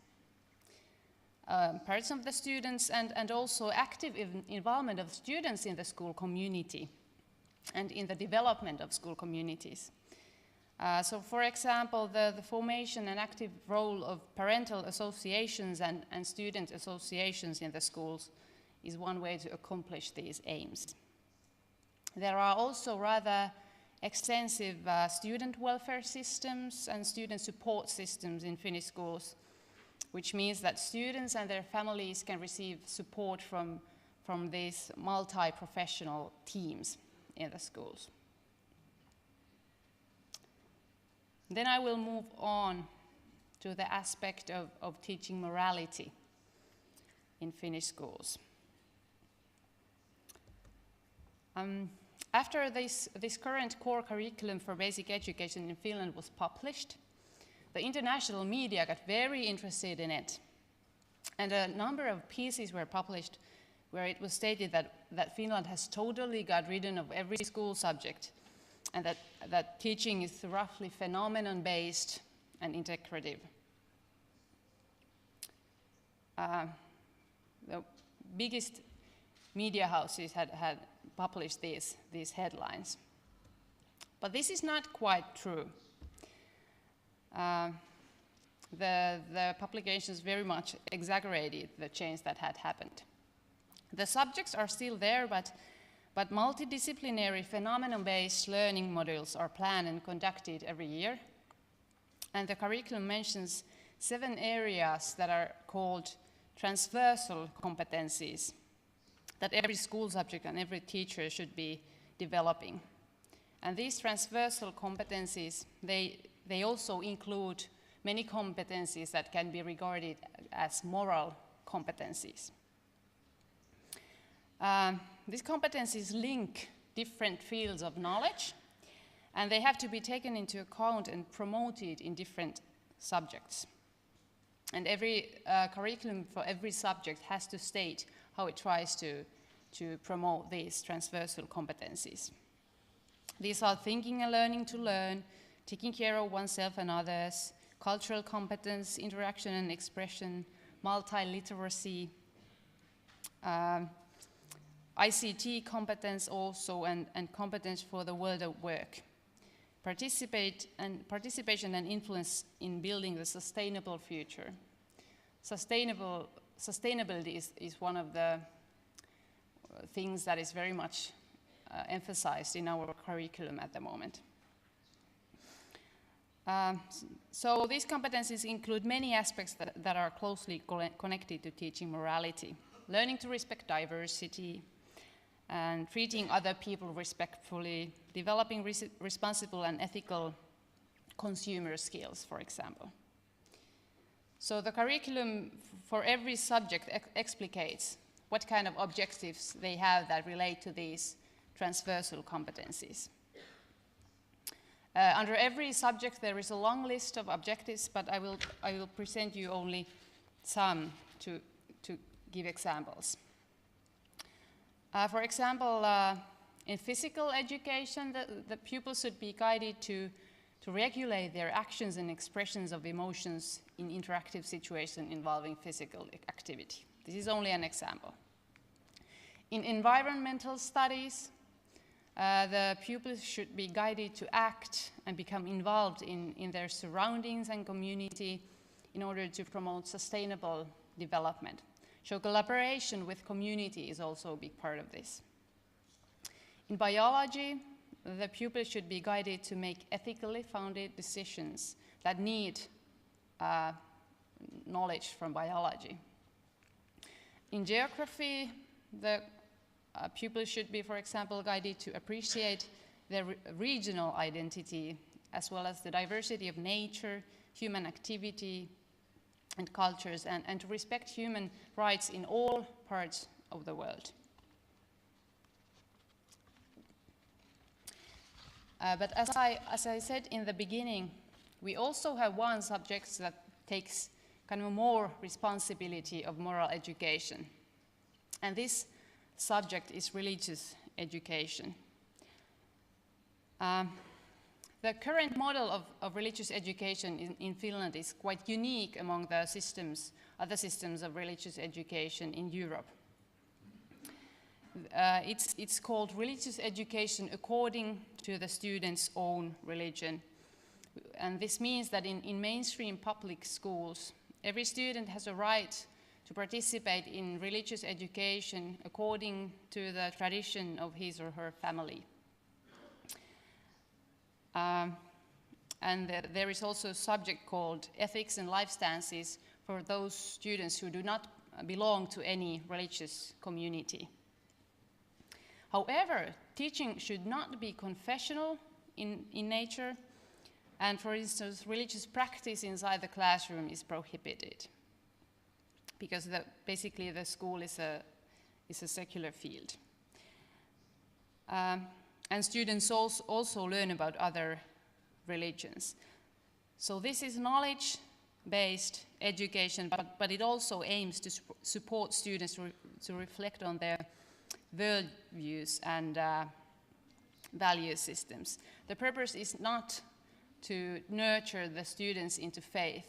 parents of the students, and also active involvement of students in the school community and in the development of school communities. So for example, the formation and active role of parental associations and student associations in the schools is one way to accomplish these aims. There are also rather extensive student welfare systems and student support systems in Finnish schools, which means that students and their families can receive support from these multi-professional teams in the schools. Then I will move on to the aspect of teaching morality in Finnish schools. After this current core curriculum for basic education in Finland was published, the international media got very interested in it. And a number of pieces were published where it was stated that Finland has totally got rid of every school subject and that teaching is roughly phenomenon-based and integrative. The biggest media houses had published these headlines. But this is not quite true. The publications very much exaggerated the change that had happened. The subjects are still there, but multidisciplinary phenomenon-based learning modules are planned and conducted every year. And the curriculum mentions 7 areas that are called transversal competencies that every school subject and every teacher should be developing. And these transversal competencies, they also include many competencies that can be regarded as moral competencies. These competencies link different fields of knowledge, and they have to be taken into account and promoted in different subjects. And every curriculum for every subject has to state how it tries to promote these transversal competencies. These are thinking and learning to learn, taking care of oneself and others, cultural competence, interaction and expression, multiliteracy, ICT competence also, and competence for the world of work. Participation and influence in building the sustainable future. Sustainability is one of the things that is very much emphasized in our curriculum at the moment. So these competencies include many aspects that are closely connected to teaching morality. Learning to respect diversity, and treating other people respectfully, developing responsible and ethical consumer skills, for example. So the curriculum for every subject explicates what kind of objectives they have that relate to these transversal competencies. Under every subject there is a long list of objectives, but I will present you only some to give examples. For example, in physical education, the pupils should be guided to regulate their actions and expressions of emotions in interactive situations involving physical activity. This is only an example. In environmental studies, the pupils should be guided to act and become involved in their surroundings and community in order to promote sustainable development. So collaboration with community is also a big part of this. In biology, the pupils should be guided to make ethically founded decisions that need knowledge from biology. In geography, the pupils should be, for example, guided to appreciate their regional identity as well as the diversity of nature, human activity, and cultures, and to respect human rights in all parts of the world. But as I said in the beginning, we also have one subject that takes kind of more responsibility of moral education. And this subject is religious education. The current model of religious education in Finland is quite unique among the other systems of religious education in Europe. It's called religious education according to the student's own religion. And this means that in mainstream public schools, every student has a right to participate in religious education according to the tradition of his or her family. And there is also a subject called ethics and life stances for those students who do not belong to any religious community. However, teaching should not be confessional in nature, and for instance, religious practice inside the classroom is prohibited because basically the school is a secular field. And students also learn about other religions. So this is knowledge-based education, but it also aims to support students to reflect on their worldviews and value systems. The purpose is not to nurture the students into faith.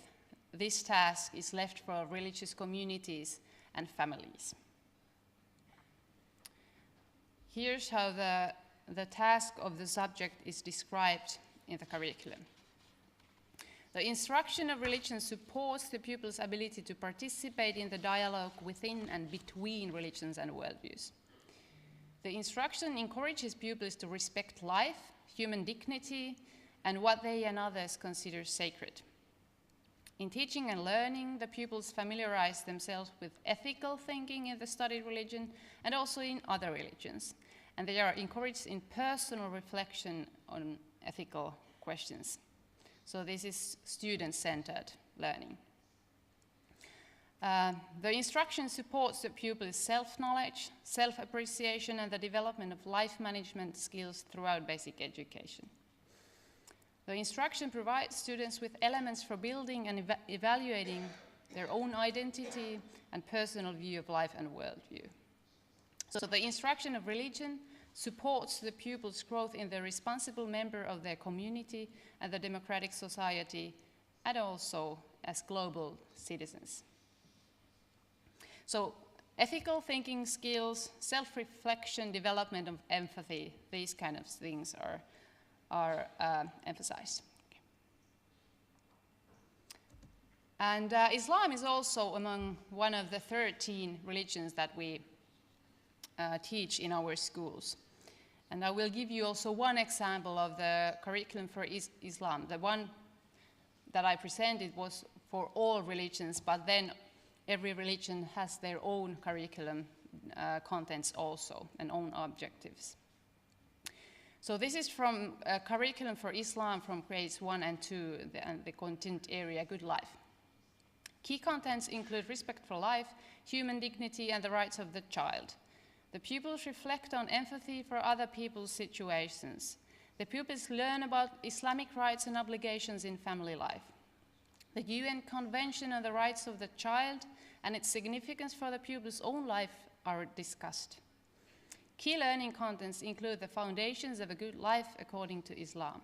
This task is left for religious communities and families. Here's how the task of the subject is described in the curriculum. The instruction of religion supports the pupil's ability to participate in the dialogue within and between religions and worldviews. The instruction encourages pupils to respect life, human dignity, and what they and others consider sacred. In teaching and learning, the pupils familiarize themselves with ethical thinking in the studied religion and also in other religions. And they are encouraged in personal reflection on ethical questions. So this is student-centered learning. The instruction supports the pupil's self-knowledge, self-appreciation, and the development of life management skills throughout basic education. The instruction provides students with elements for building and evaluating their own identity and personal view of life and worldview. So the instruction of religion supports the pupils' growth in the responsible member of their community and the democratic society, and also as global citizens. So ethical thinking skills, self-reflection, development of empathy, these kind of things are emphasized. And Islam is also among one of the 13 religions that we teach in our schools. And I will give you also one example of the curriculum for Islam. The one that I presented was for all religions, but then every religion has their own curriculum contents also, and own objectives. So this is from a curriculum for Islam from grades 1 and 2, and the content area, good life. Key contents include respect for life, human dignity, and the rights of the child. The pupils reflect on empathy for other people's situations. The pupils learn about Islamic rights and obligations in family life. The UN Convention on the Rights of the Child and its significance for the pupils' own life are discussed. Key learning contents include the foundations of a good life according to Islam.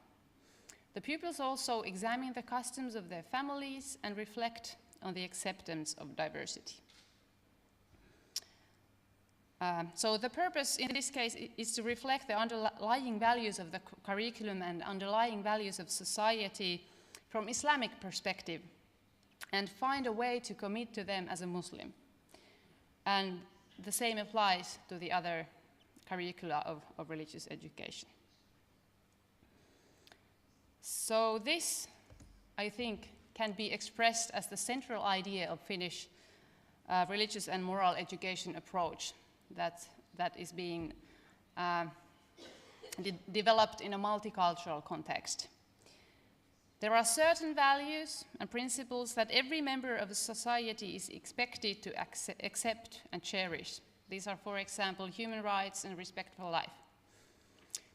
The pupils also examine the customs of their families and reflect on the acceptance of diversity. So the purpose in this case is to reflect the underlying values of the curriculum and underlying values of society from Islamic perspective and find a way to commit to them as a Muslim. And the same applies to the other curricula of religious education. So this, I think, can be expressed as the central idea of Finnish religious and moral education approach that is being developed in a multicultural context. There are certain values and principles that every member of a society is expected to accept and cherish. These are, for example, human rights and respect for life.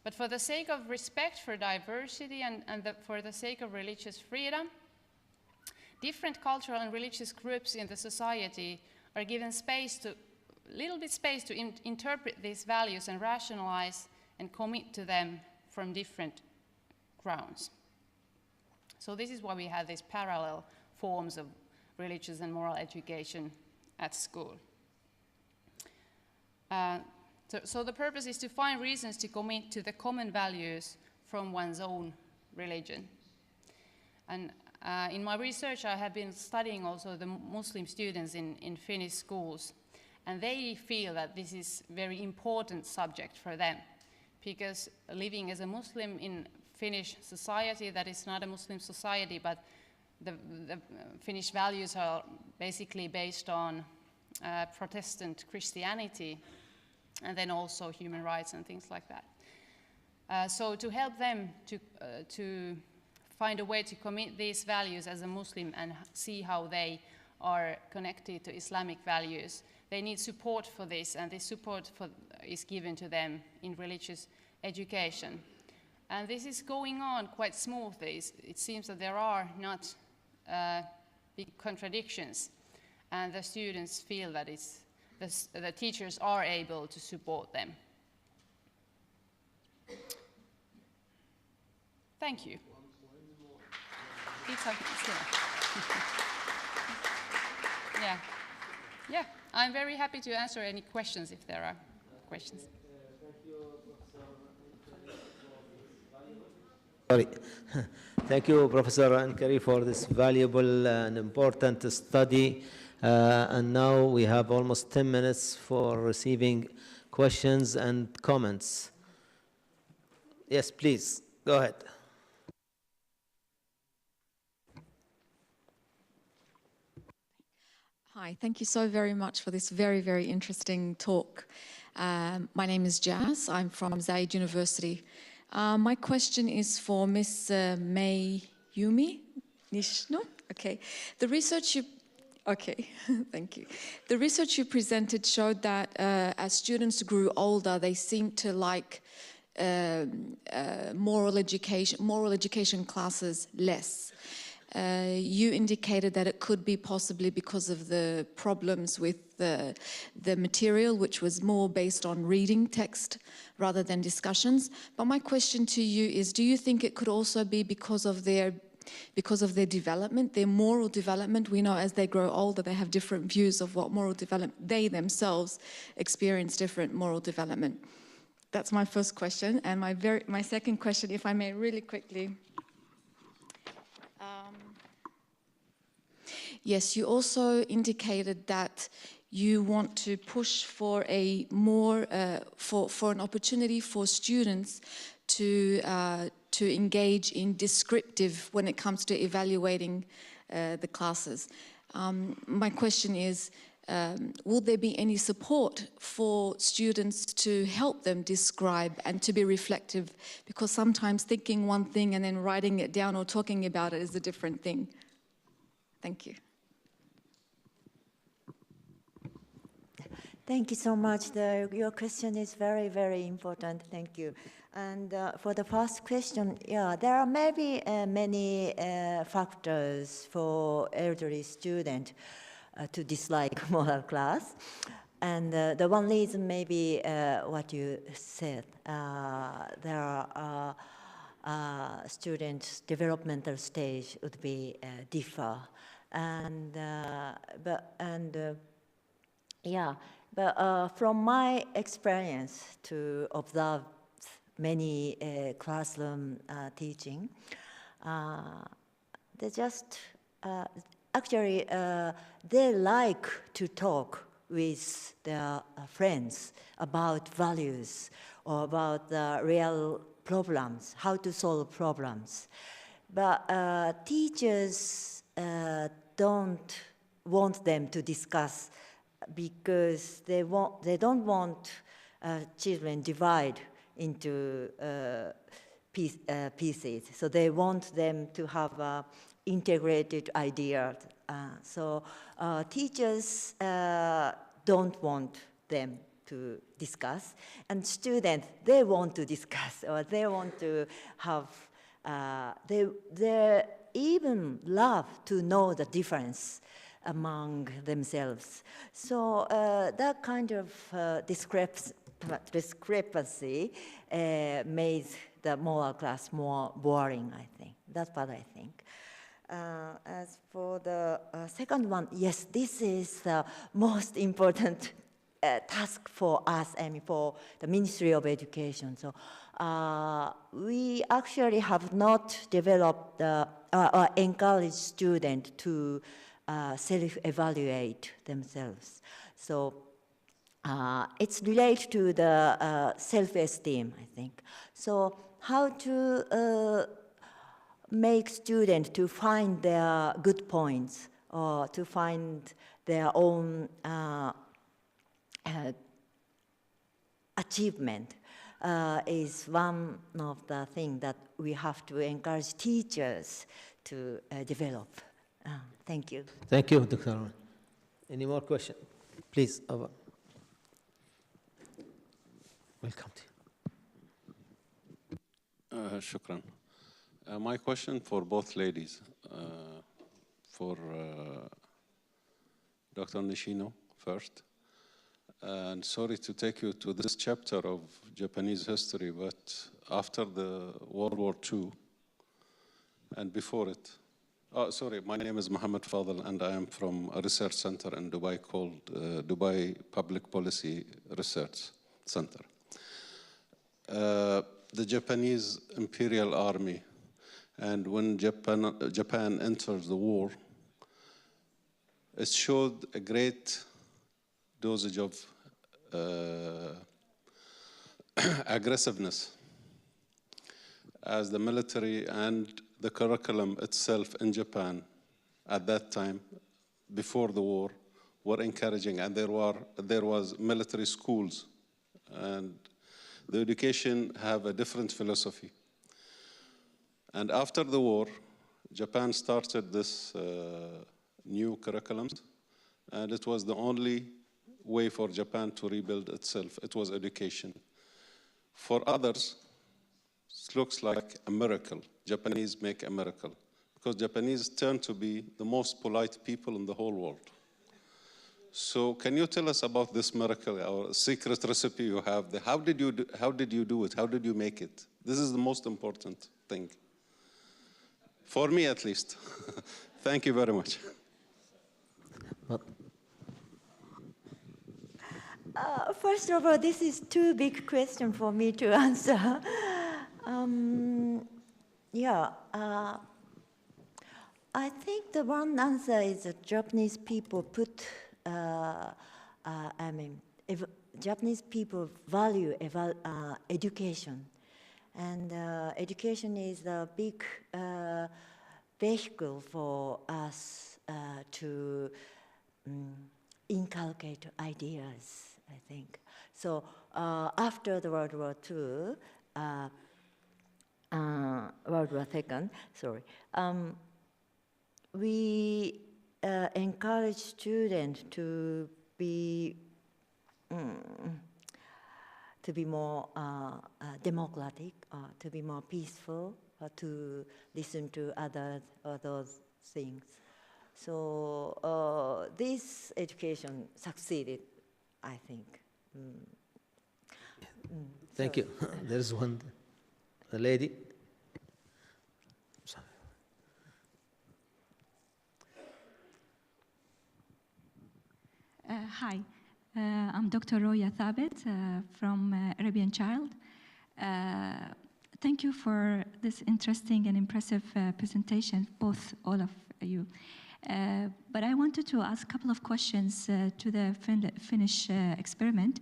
But for the sake of respect for diversity and for the sake of religious freedom, different cultural and religious groups in the society are given little bit space to interpret these values and rationalize and commit to them from different grounds. So this is why we have these parallel forms of religious and moral education at school. So the purpose is to find reasons to commit to the common values from one's own religion. And in my research, I have been studying also the Muslim students in Finnish schools, and they feel that this is a very important subject for them, because living as a Muslim in Finnish society that is not a Muslim society, but the Finnish values are basically based on Protestant Christianity, and then also human rights and things like that. So to help them to find a way to commit these values as a Muslim and see how they are connected to Islamic values, they need support for this, and this support is given to them in religious education. And this is going on quite smoothly. It seems that there are not big contradictions, and the students feel that the teachers are able to support them. Thank you. Yeah, I'm very happy to answer any questions if there are questions. Sorry. Thank you, Professor Ankari, for this valuable and important study. And now we have almost 10 minutes for receiving questions and comments. Yes, please, go ahead. Hi, thank you so very much for this very, very interesting talk. My name is Jazz. I'm from Zaid University. My question is for Ms. May Yumi Nishno. Okay. The research you thank you. The research you presented showed that as students grew older, they seemed to like moral education classes less. you indicated that it could be possibly because of the problems with the material, which was more based on reading text rather than discussions. But my question to you is, do you think it could also be because of their development, their moral development? We know as they grow older, they have different views of what moral development, they themselves experience different moral development. That's my first question. And my second question, if I may really quickly. Yes, you also indicated that you want to push for a more, for an opportunity for students to engage in descriptive when it comes to evaluating the classes. My question is, will there be any support for students to help them describe and to be reflective? Because sometimes thinking one thing and then writing it down or talking about it is a different thing. Thank you. Thank you so much. Your question is very, very important. Thank you. And for the first question, yeah, there are maybe many factors for elderly student to dislike moral class. And the one reason maybe what you said, there are students' developmental stage would be differ. And, But from my experience to observe many classroom teaching, they just actually they like to talk with their friends about values or about the real problems, how to solve problems. But teachers don't want them to discuss because they don't want children divide into pieces. So they want them to have integrated ideas. So teachers don't want them to discuss, and students, they want to discuss, or they want to have, they even love to know the difference among themselves. So that kind of discrepancy made the moral class more boring, I think. That's what I think. As for the second one, yes, this is the most important task for us, I mean, for the Ministry of Education. So we actually have not developed or encouraged students to self-evaluate themselves. So it's related to the self-esteem, I think. So how to make students to find their good points or to find their own achievement is one of the things that we have to encourage teachers to develop. Thank you. Thank you, Dr. Arman. Any more questions? Please, over. Welcome to you. Shukran. My question for both ladies, for Dr. Nishino first. And sorry to take you to this chapter of Japanese history, but after the World War II and before it, sorry, my name is Mohammed Fadl, and I am from a research center in Dubai called Dubai Public Policy Research Center. The Japanese Imperial Army, and when Japan enters the war, it showed a great dosage of aggressiveness, as the military and the curriculum itself in Japan at that time, before the war, were encouraging, and there was military schools, and the education have a different philosophy. And after the war, Japan started this new curriculums, and it was the only way for Japan to rebuild itself. It was education. For others, it looks like a miracle. Japanese make a miracle, because Japanese tend to be the most polite people in the whole world. So can you tell us about this miracle, or secret recipe you have? How did you do it? How did you make it? This is the most important thing. For me, at least. Thank you very much. First of all, this is too big question for me to answer. I think the one answer is that Japanese people Japanese people value education. And education is a big vehicle for us to inculcate ideas, I think. So after the World War II, World War II, sorry, we encourage students to be more democratic, to be more peaceful, to listen to others, or those things. So this education succeeded, I think. Thank you. There's one, a lady. Hi, I'm Dr. Roya Thabit from Arabian Child. Thank you for this interesting and impressive presentation, all of you. But I wanted to ask a couple of questions to the Finnish experiment.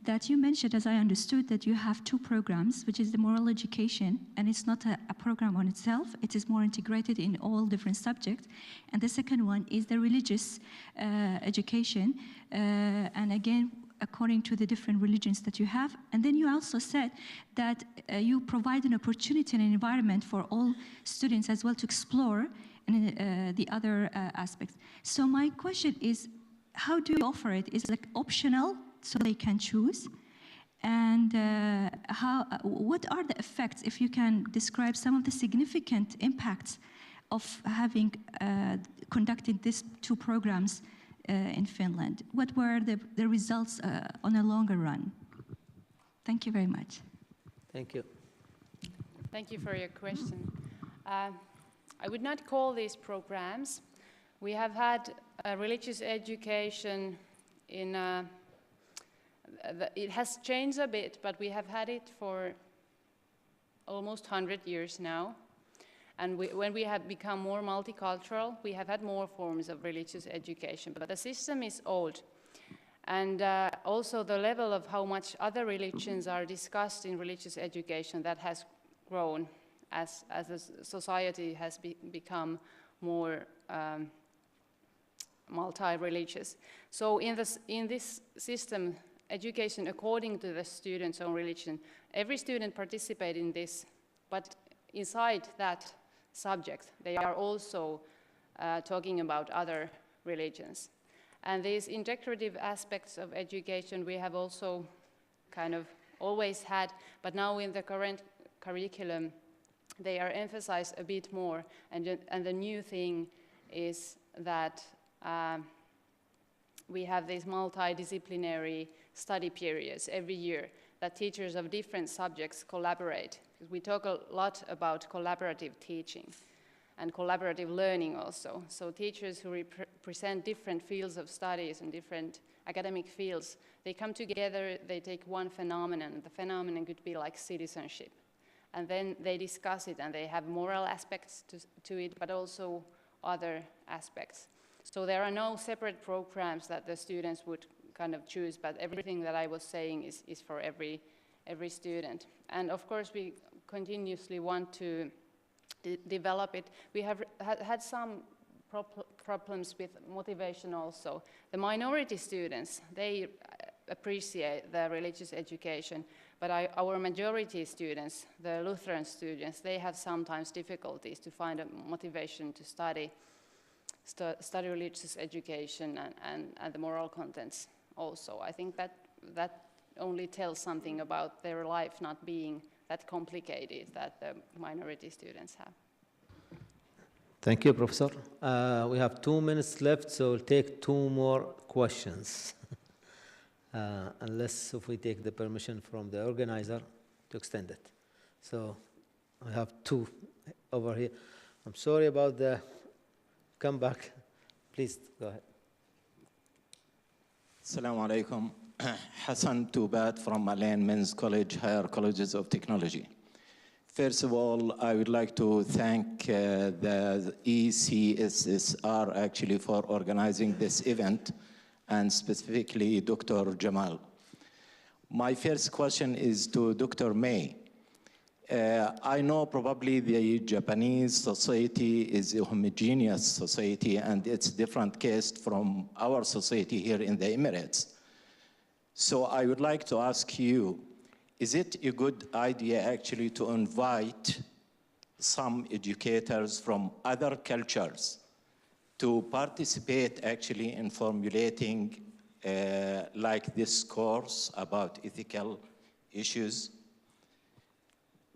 That you mentioned, as I understood, that you have two programs, which is the moral education, and it's not a program on itself, it is more integrated in all different subjects. And the second one is the religious education, and again, according to the different religions that you have. And then you also said that you provide an opportunity and an environment for all students as well to explore the other aspects. So my question is, how do you offer it? Is it like optional so they can choose? And what are the effects, if you can describe some of the significant impacts of having conducted these two programs in Finland? What were the results on a longer run? Thank you very much. Thank you. Thank you for your question. I would not call these programs. We have had religious education in, it has changed a bit, but we have had it for almost 100 years now. And when we have become more multicultural, we have had more forms of religious education, but the system is old. And also the level of how much other religions are discussed in religious education, that has grown as the society has become more multi-religious. So in this system, education according to the student's own religion, every student participates in this, but inside that subject, they are also talking about other religions. And these integrative aspects of education we have also kind of always had, but now in the current curriculum, they are emphasized a bit more. And the new thing is that we have these multidisciplinary study periods every year that teachers of different subjects collaborate. We talk a lot about collaborative teaching and collaborative learning also. So teachers who represent different fields of studies and different academic fields, they come together, they take one phenomenon. The phenomenon could be like citizenship. And then they discuss it, and they have moral aspects to it, but also other aspects. So there are no separate programs that the students would kind of choose, but everything that I was saying is for every student. And of course, we continuously want to develop it. We have had some problems with motivation also. The minority students, they appreciate the religious education, but our majority students, the Lutheran students, they have sometimes difficulties to find a motivation to study religious education and the moral contents also. I think that only tells something about their life not being that complicated that the minority students have. Thank you, Professor. We have 2 minutes left, so we'll take 2 more questions. Unless if we take the permission from the organizer to extend it. So I have 2 over here. I'm sorry about the comeback. Please go ahead. Assalamu alaikum. Hassan Toubat from Alain Men's College, Higher Colleges of Technology. First of all, I would like to thank the ECSSR actually for organizing this event, and specifically Dr. Jamal. My first question is to Dr. May. I know probably the Japanese society is a homogeneous society and it's different case from our society here in the Emirates. So I would like to ask you, is it a good idea actually to invite some educators from other cultures to participate actually in formulating like this course about ethical issues,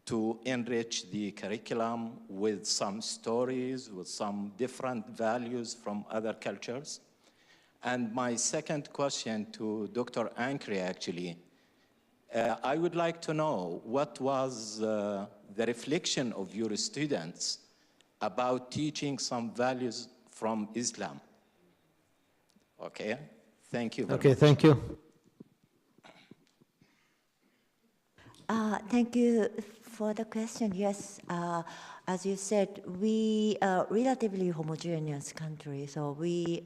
to enrich the curriculum with some stories, with some different values from other cultures? And my second question to Dr. Ankri actually, I would like to know what was the reflection of your students about teaching some values from Islam. Okay, thank you very much. Okay, thank you. Thank you for the question. Yes, as you said, we are relatively homogeneous country, so we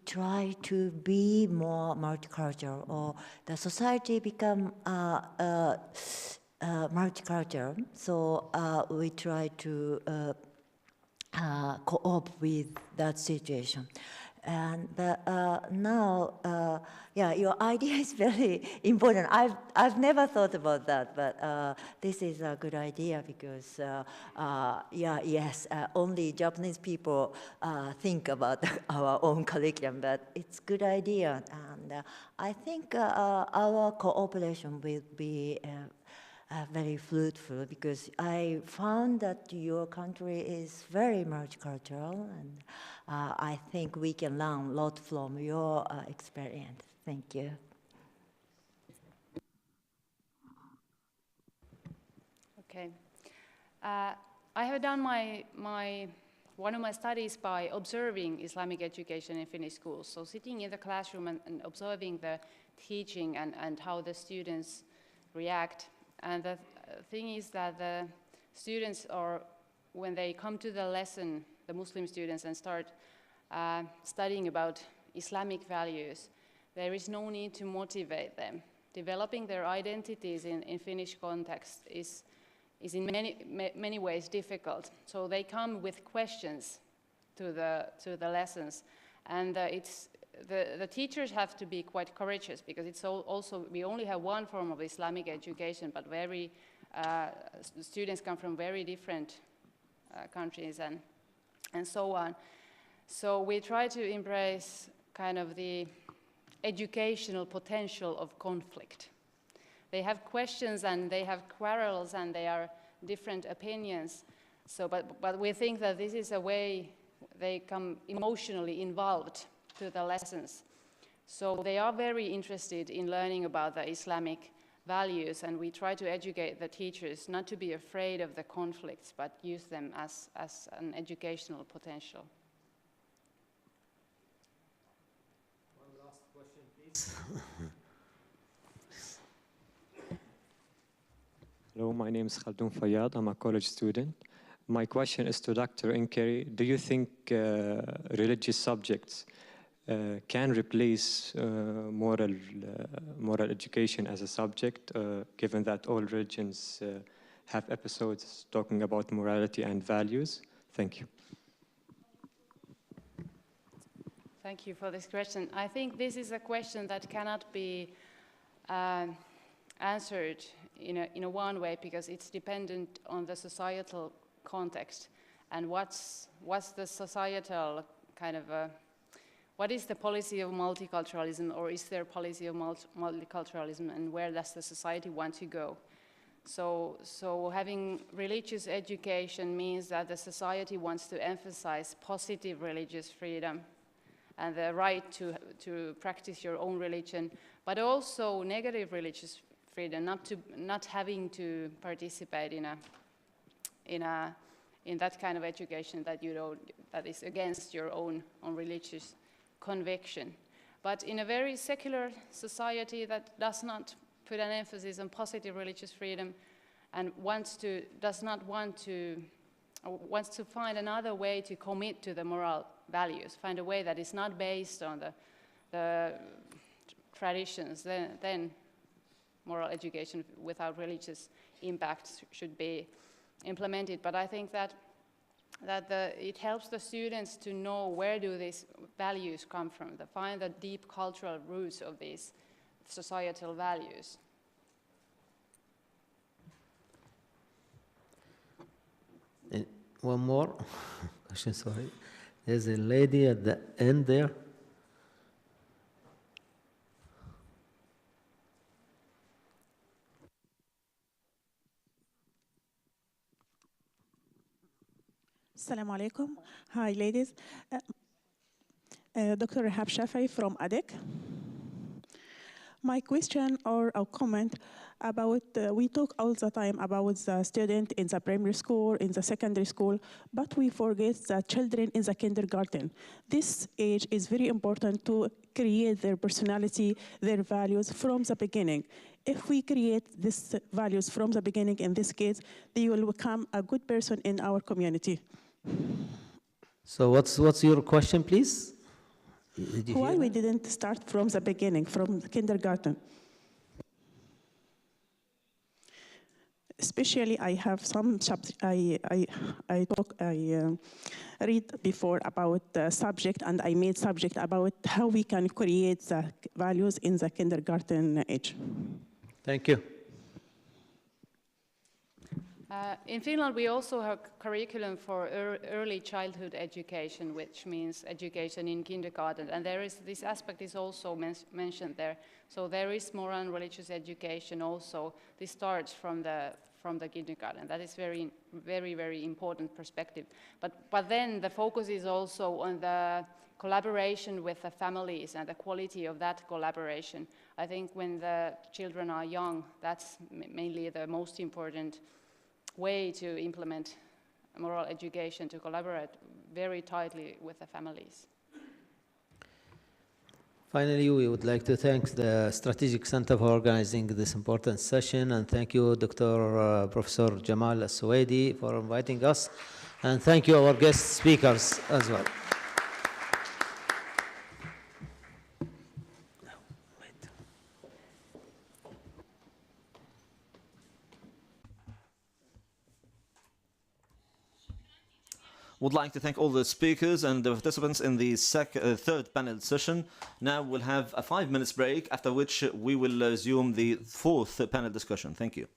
try to be more multicultural, or the society become multicultural. So we try to cope with that situation. And now, yeah, your idea is very important. I've never thought about that, but this is a good idea because, only Japanese people think about our own curriculum, but it's a good idea. And I think our cooperation will be very fruitful because I found that your country is very multicultural, and I think we can learn a lot from your experience. Thank you. Okay. I have done one of my studies by observing Islamic education in Finnish schools. So sitting in the classroom and observing the teaching and how the students react. And the thing is that the students are, when they come to the lesson, the Muslim students, and start studying about Islamic values, there is no need to motivate them. Developing their identities in Finnish context is in many ways difficult. So they come with questions to the lessons, and the teachers have to be quite courageous because it's also we only have one form of Islamic education, but students come from very different countries and so on. So we try to embrace kind of the educational potential of conflict. They have questions and they have quarrels and they are different opinions. So, but we think that this is a way they come emotionally involved to the lessons. So they are very interested in learning about the Islamic values, and we try to educate the teachers not to be afraid of the conflicts, but use them as an educational potential. One last question, please. Hello, my name is Khaldoun Fayyad. I'm a college student. My question is to Dr. Inkeri. Do you think religious subjects can replace moral education as a subject, given that all religions have episodes talking about morality and values? Thank you. Thank you for this question. I think this is a question that cannot be answered in a one way because it's dependent on the societal context and what's the societal kind of what is the policy of multiculturalism, or is there a policy of multiculturalism, and where does the society want to go? So having religious education means that the society wants to emphasize positive religious freedom and the right to practice your own religion, but also negative religious freedom, not having to participate in that kind of education that is against your own religious conviction. But in a very secular society that does not put an emphasis on positive religious freedom and wants to find another way to commit to the moral values, find a way that is not based on the traditions, then moral education without religious impact should be implemented. But I think that it helps the students to know where do these values come from, to find the deep cultural roots of these societal values. And one more question, sorry. There's a lady at the end there. Assalamu alaikum. Hi, ladies. Dr. Rahab Shafai from ADEC. My question or a comment about, we talk all the time about the student in the primary school, in the secondary school, but we forget the children in the kindergarten. This age is very important to create their personality, their values from the beginning. If we create these values from the beginning in this case, they will become a good person in our community. So what's your question, please? Why we didn't start from the beginning, from the kindergarten? Especially, I have some I read before about the subject, and I made subject about how we can create the values in the kindergarten age. Thank you. In Finland, we also have curriculum for early childhood education, which means education in kindergarten, and this aspect is also mentioned there. So there is moral and religious education also. This starts from the kindergarten. That is very, very, very important perspective. But then the focus is also on the collaboration with the families and the quality of that collaboration. I think when the children are young, that's mainly the most important way to implement moral education, to collaborate very tightly with the families. Finally, we would like to thank the Strategic Center for organizing this important session, and thank you, Dr. Professor Jamal Al-Suwaidi, for inviting us, and thank you our guest speakers as well. Would like to thank all the speakers and the participants in the third panel session. Now we'll have a 5 minutes break, after which we will resume the fourth panel discussion. Thank you.